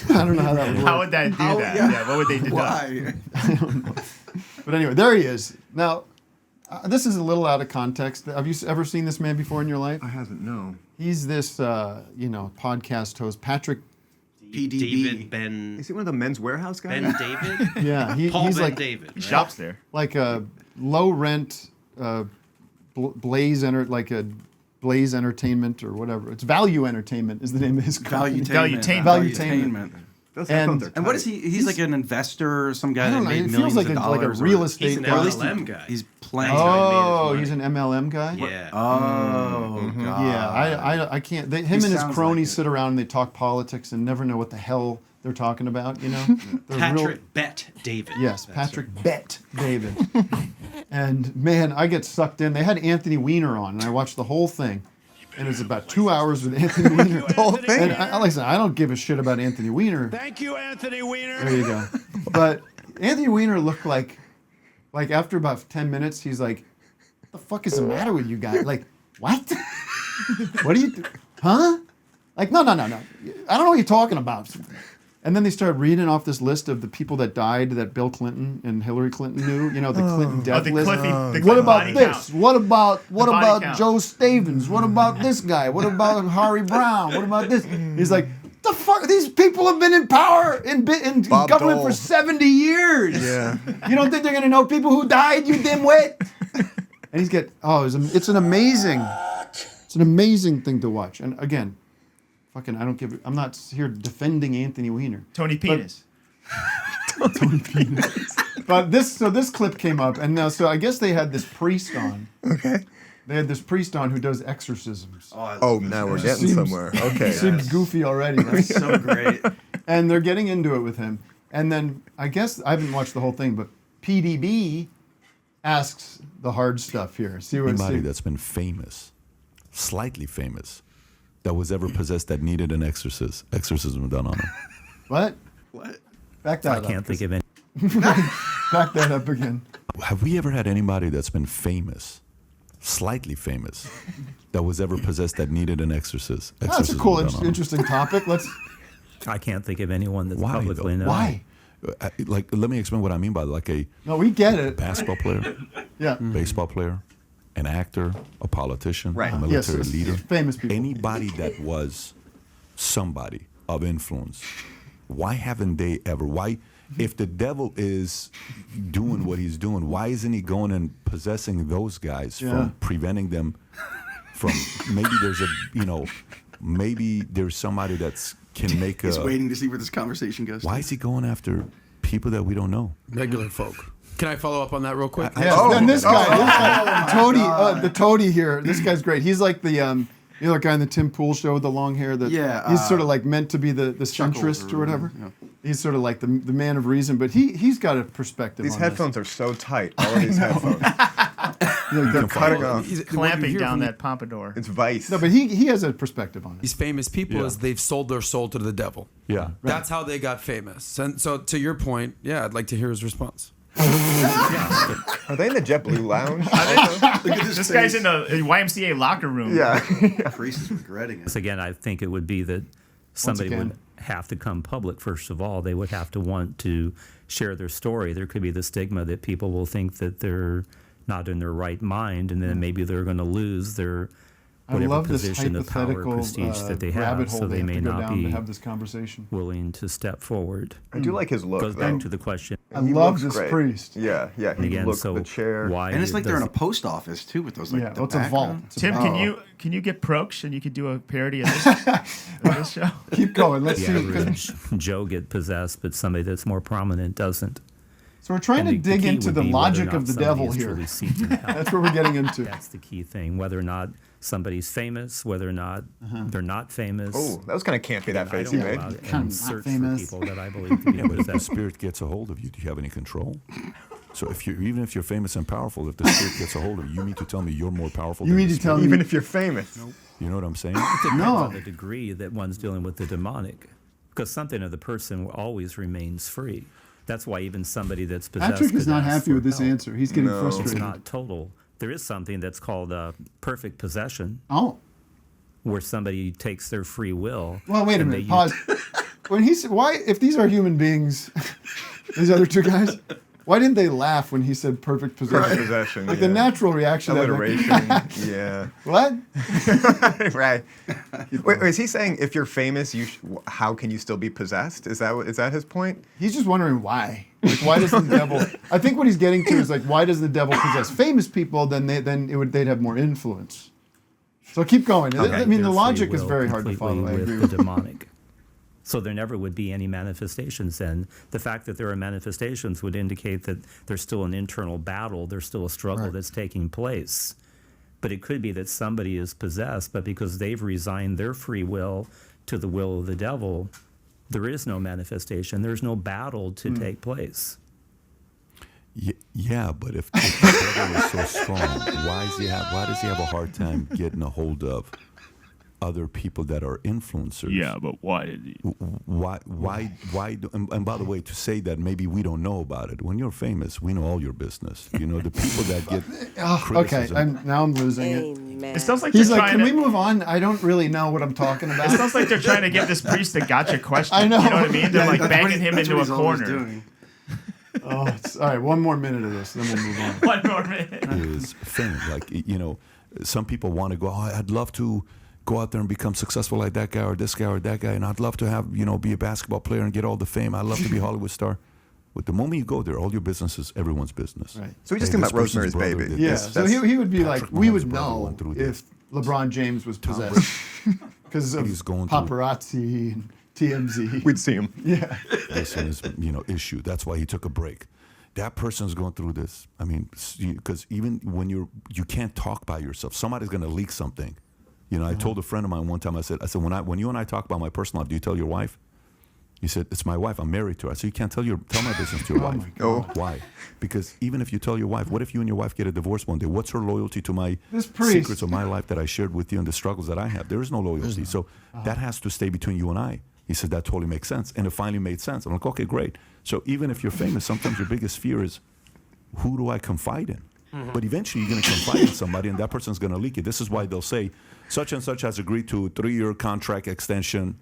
I don't know how that would work. How would that do that? Yeah, what would they deduct? Why? I don't know. But anyway, there he is. Now, this is a little out of context. Have you ever seen this man before in your life? I haven't, no. He's this, podcast host, Patrick David Ben. Is he one of the Men's Warehouse guys? Ben David? Yeah, Paul he's Ben like David. He shops there. like a low rent Blaze Entertainment or whatever. It's Value Entertainment is the name of his company. Valuetainment. And what is he? He's like an investor or some guy that made it millions feels like of a dollars. real estate He's an guy. MLM guy. He's playing. Oh, he's an MLM guy? Yeah. Oh, God. Yeah, I can't. Him and his cronies sit around and they talk politics and never know what the hell they're talking about, you know? Patrick Bet David. Yes, Patrick Bet David. And man, I get sucked in. They had Anthony Weiner on, and I watched the whole thing. And it was about 2 hours with Anthony Weiner. The whole thing? And listen, I don't give a shit about Anthony Weiner. Thank you, Anthony Weiner. There you go. But Anthony Weiner looked like after about 10 minutes, he's like, what the fuck is the matter with you guys? Like, what? What do you, huh? Like, no. I don't know what you're talking about. And then they started reading off this list of the people that died that Bill Clinton and Hillary Clinton knew. You know, the Clinton death list. What about this? What about Joe Stavens? What about this guy? What about Harry Brown? What about this? He's like, the fuck? These people have been in power in government for 70 years. Yeah. You don't think they're gonna know people who died? You dimwit. And it's an amazing thing to watch. And again. I'm not here defending Anthony Weiner. Tony Penis. Tony Penis. But this clip came up, and so I guess they had this priest on. Okay. They had this priest on who does exorcisms. Oh, now we're getting somewhere. Okay. Seems goofy already, right? So great. And they're getting into it with him. And then I guess I haven't watched the whole thing, but PDB asks the hard stuff here. Anybody that's been famous, slightly famous, that was ever possessed that needed an exorcism done on him. What? Back that up. I can't think of any. Back that up again. Have we ever had anybody that's been famous, slightly famous, that was ever possessed that needed an exorcist? That's a cool, interesting topic. I can't think of anyone that's Why, publicly known. Why? Like, let me explain what I mean by like a No, we get it. basketball player, Yeah. baseball player, an actor, a politician, Right. a military Yes, leader, famous people. anybody that was somebody of influence. Why haven't they ever? Why, if the devil is doing what he's doing, why isn't he going and possessing those guys from preventing them from? Maybe there's maybe there's somebody that's can make He's a. waiting to see where this conversation goes. Why is he going after people that we don't know? Regular folk. Can I follow up on that real quick? And this guy, Toady, the Toady here, this guy's great. He's like the guy in the Tim Pool show with the long hair. He's sort of like meant to be the centrist or whatever. Yeah. He's sort of like the man of reason, but he's got a perspective. These on headphones are so tight. All of these headphones. They're cutting off. Clamping down that pompadour. It's vice. No, but he has a perspective on it. These famous people is they've sold their soul to the devil. Yeah. That's how they got famous. And so to your point, yeah, I'd like to hear his response. Are they in the JetBlue lounge? This guy's in the YMCA locker room. Priest is regretting it. So again, I think it would be that somebody would have to come public. First of all, they would have to want to share their story. There could be the stigma that people will think that they're not in their right mind, and then maybe they're going to lose their whatever position of power or prestige that they have, so they may not be have this conversation. willing to step forward. I do like his look. Goes back to the question. I love this priest. Yeah. And He again, looks so the chair. why And it's like they're in a does- post office too with those like the it's a vault. background. Tim, can you get Proch and you could do a parody of this show? Keep going. Let's the see. average Joe get possessed, but somebody that's more prominent doesn't. So we're trying to And the dig key into would the be whether or logic not of the somebody devil is here. truly seeking help. That's what we're getting into. That's the key thing. Whether or not somebody's famous, whether or not they're not famous. Oh, that was kind of campy, that face I you don't made. know about Kind and of search famous. for people that I believe to be Yeah, but if the possessed. spirit gets a hold of you, do you have any control? So even if you're famous and powerful, if the spirit gets a hold of you, you mean to tell me you're more powerful You than mean the to tell spirit? me? Even if you're famous. You know what I'm saying? It depends No. on the degree that one's dealing with the demonic, because something of the person always remains free. That's why even somebody that's possessed. Patrick is could not ask happy for with this help. answer. He's getting No. frustrated. It's not total. There is something that's called perfect possession, Oh. where somebody takes their free will. Well, wait a and minute. they Pause. When he said, "Why? If these are human beings, these other two guys, why didn't they laugh when he said perfect possession?" Possession. Like the natural reaction. Alliteration. Yeah. What? Right. Wait, is he saying if you're famous, how can you still be possessed? Is that his point? He's just wondering why. Like, why does the devil? I think what he's getting to is like, why does the devil possess famous people? They'd have more influence. So keep going. I mean, the Their logic free is will very hard to completely follow. I with agree the with you. demonic. So there never would be any manifestations then. The fact that there are manifestations would indicate that there's still an internal battle, there's still a struggle that's taking place. But it could be that somebody is possessed, but because they've resigned their free will to the will of the devil, there is no manifestation, there's no battle to take place. Yeah, but if the devil is so strong, why does he have a hard time getting a hold of other people that are influencers? Yeah, but why did he? Why? And by the way, to say that maybe we don't know about it. When you're famous, we know all your business. You know, the people that get Okay, criticism. I'm losing it. It sounds like He's they're like, trying can we to. move on? I don't really know what I'm talking about. It sounds like they're trying to give this priest a gotcha question. I know. You know what I mean? They're Yeah, like that's banging him That's into what a he's always corner. doing. Oh, all right. One more minute of this, then we'll move on. One more minute. Is fame. Like, you know, some people want to go, oh, I'd love to go out there and become successful like that guy or this guy or that guy, and I'd love to have, be a basketball player and get all the fame. I'd love to be a Hollywood star. But the moment you go there, all your business is everyone's business. Right. So we just Hey, think this about Rosemary's person's brother Baby. did Yeah. this. So he would be Patrick like, we Mahomes' would brother know went through if this. LeBron James was Tom possessed because of He's going through- paparazzi and TMZ. We'd see him. Yeah. This is his, issue. That's why he took a break. That person's going through this. I mean, because even when you can't talk by yourself, somebody's going to leak something. I told a friend of mine one time. I said, when you and I talk about my personal life, do you tell your wife? He said, it's my wife. I'm married to her. I said, you can't tell my business to your wife. Oh. Why? Because even if you tell your wife, what if you and your wife get a divorce one day? What's her loyalty to my This priest. secrets of my life that I shared with you and the struggles that I have? There is no loyalty. So that has to stay between you and I. He said, that totally makes sense. And it finally made sense. I'm like, okay, great. So even if you're famous, sometimes your biggest fear is, who do I confide in? But eventually, you're going to confide in somebody, and that person's going to leak it. This is why they'll say, such and such has agreed to a 3-year contract extension.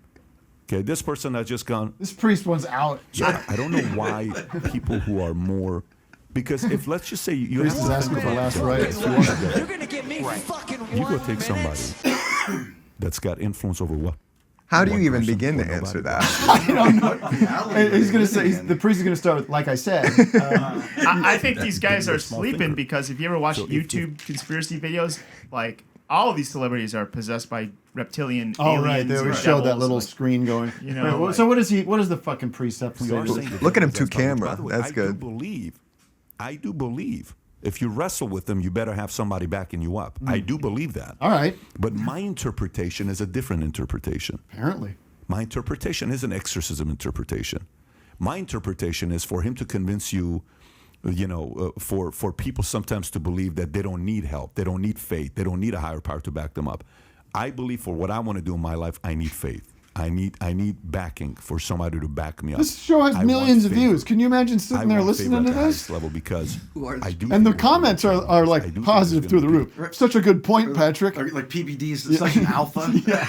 Okay, this person has just gone. This priest one's out. Yeah, I don't know why people who are more. Because if, let's just say, you priest is asking for last rites. You're going to get me fucking You go take somebody that's got influence over what? How do you even begin to answer that? I don't know. He's going to say, the priest is going to start with, like I said. I think these guys are sleeping because if you ever watch YouTube conspiracy videos, like all of these celebrities are possessed by reptilian aliens. Oh, right. They always show that little screen going. You know, Wait, so what does the fucking priest have to say? Look at him to camera. That's I good. I do believe if you wrestle with them, you better have somebody backing you up. I do believe that. All right. But my interpretation is a different interpretation. Apparently. My interpretation is an exorcism interpretation. My interpretation is for him to convince you, for people sometimes to believe that they don't need help, they don't need faith, they don't need a higher power to back them up. I believe for what I want to do in my life, I need faith. I need backing for somebody to back me up. This show has millions of views. Can you imagine sitting there listening to this? Level because I do. And the comments are like positive through the roof. Such a good point, Patrick. Like PBD's such an alpha. Yeah.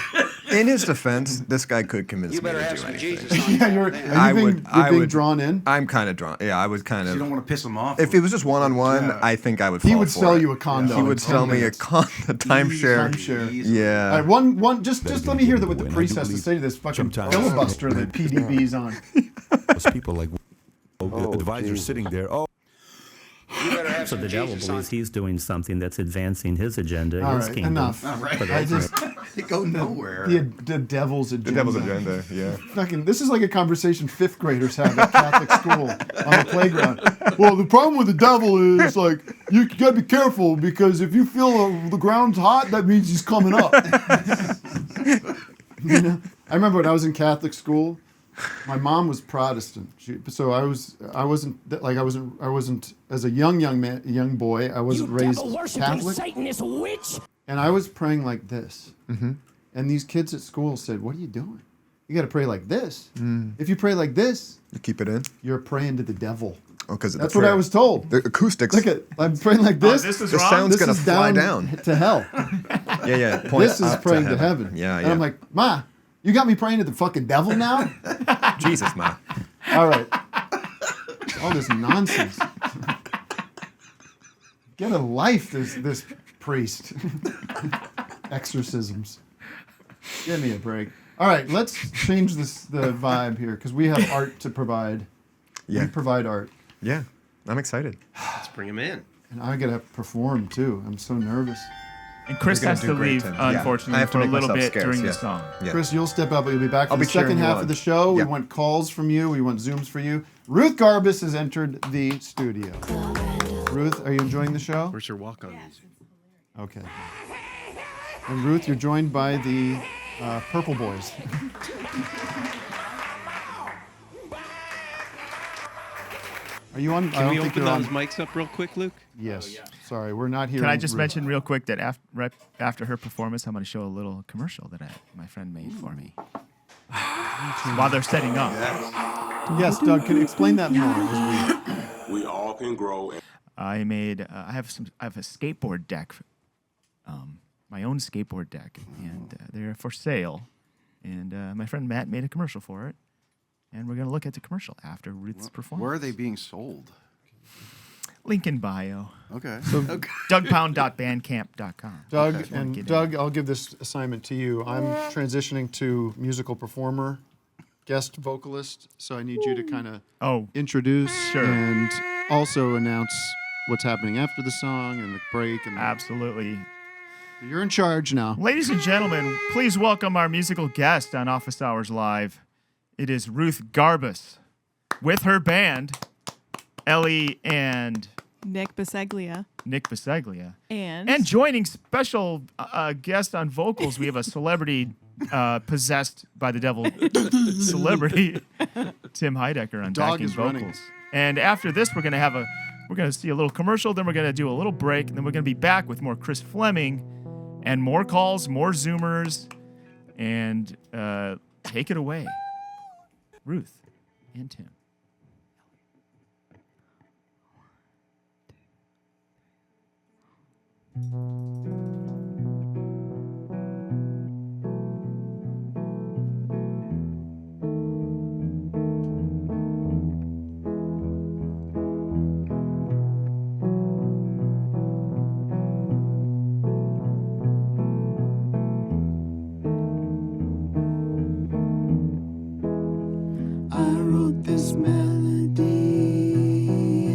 In his defense, this guy could convince me to do anything. Yeah, you're being drawn in. I'm kind of drawn. Yeah, I would kind of. You don't want to piss him off. If it was just one-on-one, I think I would. He fall would for sell it. you a condo. He would sell me a timeshare. Yeah. All right, one. Just let me hear what the priest has to say to this fucking filibuster that PDB's on. Those people like advisors sitting there. Oh. So the devil believes he's doing something that's advancing his agenda, All his right, kingdom. enough. All right. I just they go nowhere. The devil's agenda. The devil's agenda, yeah. Fucking, this is like a conversation fifth graders have at Catholic school on the playground. Well, the problem with the devil is like you gotta be careful because if you feel the ground's hot, that means he's coming up. I remember when I was in Catholic school. My mom was Protestant, so I wasn't as a young boy. I wasn't raised Catholic. Satan is a witch. And I was praying like this. Mm-hmm. And these kids at school said, "What are you doing? You got to pray like this. If you pray like this, you keep it in. You're praying to the devil." Oh, because that's what I was told. The acoustics. Look at, I'm praying like this. This is the sound's gonna fly down to hell. Yeah. This is praying to heaven. Yeah. And I'm like, Ma, you got me praying to the fucking devil now? Jesus, Ma. All right. All this nonsense. Get a life, this priest. Exorcisms. Give me a break. All right, let's change the vibe here because we have art to provide. Yeah. We provide art. Yeah, I'm excited. Let's bring him in. And I gotta perform too. I'm so nervous. And Chris has to leave, unfortunately, for a little bit during the song. Yeah. Chris, you'll step up. You'll be back for I'll the be cheering second you half on. of the show. Yeah. We want calls from you. We want Zooms for you. Ruth Garbus has entered the studio. Ruth, are you enjoying the show? Where's your walk-on music? Okay. And Ruth, you're joined by the Purple Boys. Are you on? Can we open those mics up real quick, Luke? Yes. Sorry, we're not here. Can I just mention real quick that right after her performance, I'm going to show a little commercial that my friend made for me while they're setting up. Yes, Doug, can you explain that more? We all can grow. I made. I have a skateboard deck, my own skateboard deck, and they're for sale. And my friend Matt made a commercial for it, and we're going to look at the commercial after Ruth's performance. Where are they being sold? Link in bio. Okay. So Dougpound.bandcamp.com. Doug, I'll give this assignment to you. I'm transitioning to musical performer, guest vocalist, so I need you to kind of introduce and also announce what's happening after the song and the break. And Absolutely. You're in charge now. Ladies and gentlemen, please welcome our musical guest on Office Hours Live. It is Ruth Garbus with her band, Ellie and Nick Biseglia. And joining special guest on vocals, we have a celebrity possessed by the devil celebrity, Tim Heidecker on backing vocals. Running. And after this, we're gonna see a little commercial, then we're gonna do a little break, and then we're gonna be back with more Chris Fleming and more calls, more Zoomers, and take it away, Ruth and Tim. I wrote this melody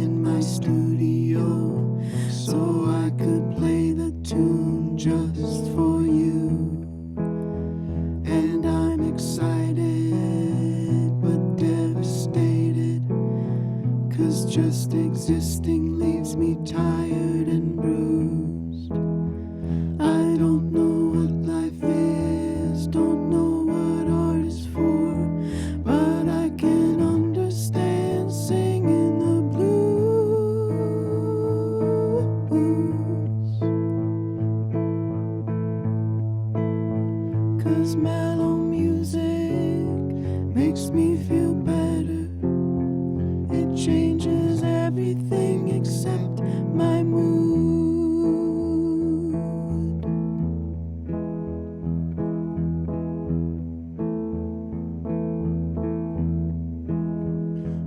in my studio so I could play the tune just for you. And I'm excited but devastated, 'cause just existing leaves me tired and bruised. I don't know what life is, don't know what art is for, but I can understand singing the blues. 'Cause mellow music makes me feel better. It changes everything except my mood.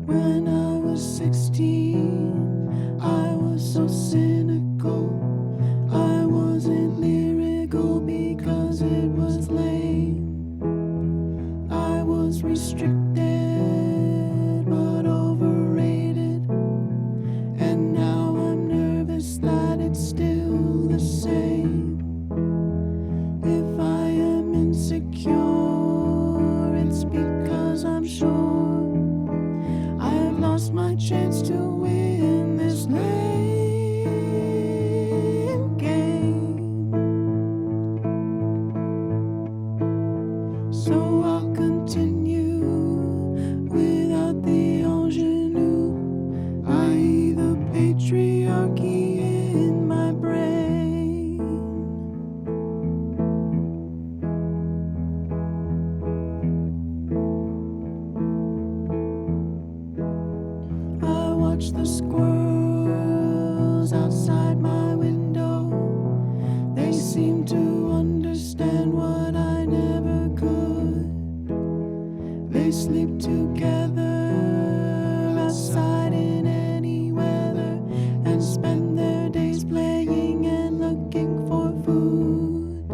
When I was 16, I was so cynical. I wasn't lyrical because it was lame. I was restricted but overrated. And now I'm nervous that it's still the same. If I am insecure, it's because I'm sure I've lost my chance to win this lame game. So I'll continue without the ingenue, i.e. the patriarchy in my brain. I watch the squirrels outside my window. They seem to understand what I never could. They sleep together outside in any weather and spend their days playing and looking for food.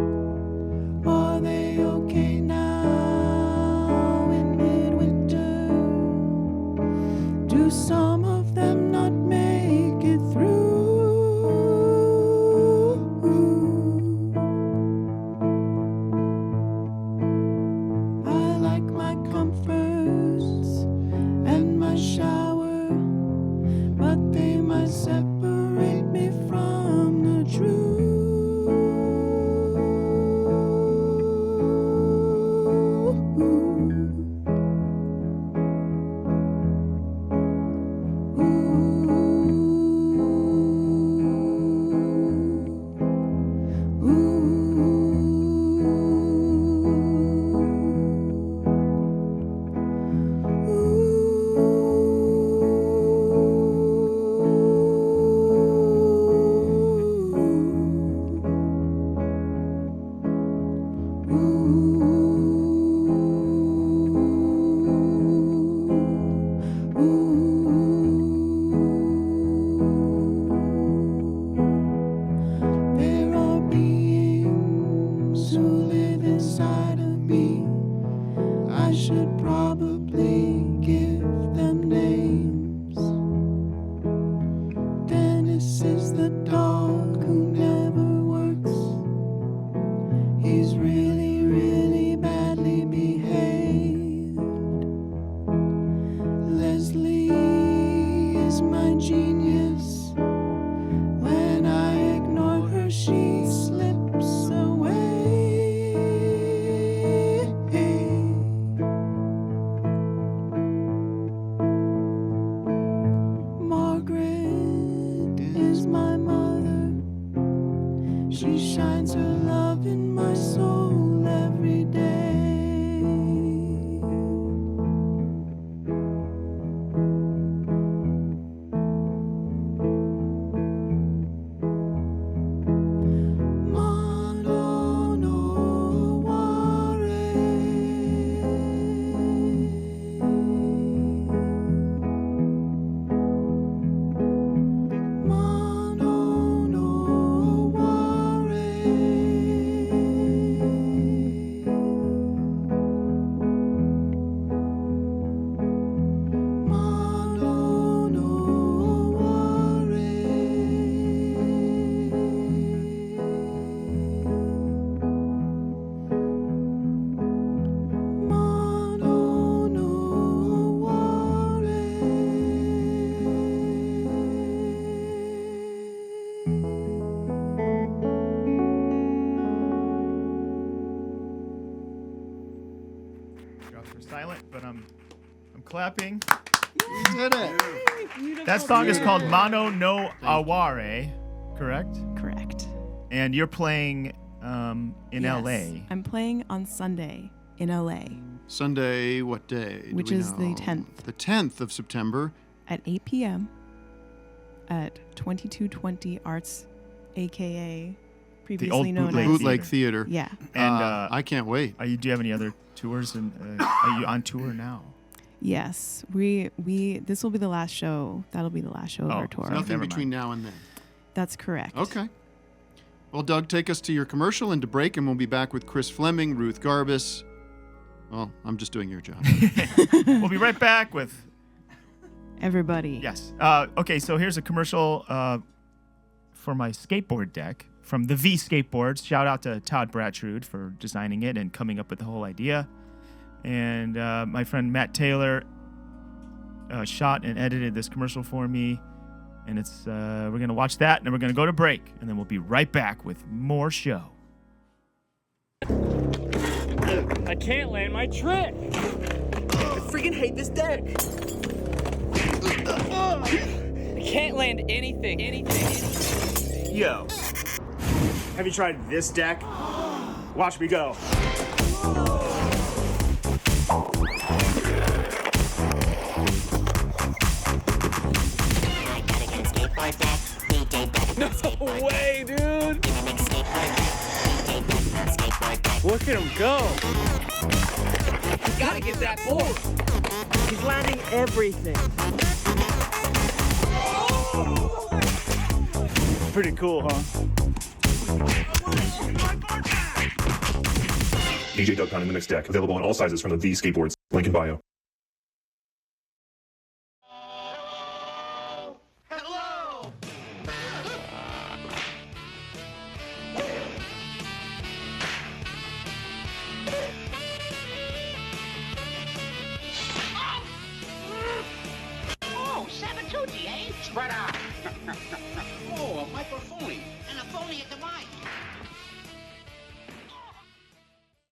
Are they okay now in midwinter? Do some of them not make it through? I like my comforts and my shower, but they might separate me from the There are beings who live inside of me. I should probably give them names. Dennis is the dog who never works. He's really, really badly behaved. Leslie is my genius. When I ignore her, she slips away. Margaret is my mother. She shines her love in my soul every day. I'm clapping. You did it. That song is called Mano no Aware, correct? Correct. And you're playing in Yes. LA. I'm playing on Sunday in LA Sunday, what day? Which is the 10th. The 10th of September. at 8 p.m. at 2220 Arts, aka previously known as Bootleg Theater. Yeah. And I can't wait. Do you have any other tours? And are you on tour now? Yes, we this will be the last show. That'll be the last show of our tour. Nothing between now and then. That's correct. Okay. Well, Doug, take us to your commercial and to break, and we'll be back with Chris Fleming, Ruth Garbus. Well, I'm just doing your job. We'll be right back with everybody. Yes. Okay, so here's a commercial for my skateboard deck from the V Skateboards. Shout out to Todd Brattrud for designing it and coming up with the whole idea. And my friend Matt Taylor shot and edited this commercial for me. And it's we're going to watch that, and then we're going to go to break. And then we'll be right back with more show. I can't land my trick. I freaking hate this deck. I can't land anything. Yo, have you tried this deck? Watch me go. No way, dude! Look at him go! Gotta get that board! He's landing everything. Pretty cool, huh? DJ Douggpound in the mix deck, available in all sizes from the V Skateboards. Link in bio. Oh, Sabatucci, eh? Spread out. Oh, a microphone. And a phony at the mic.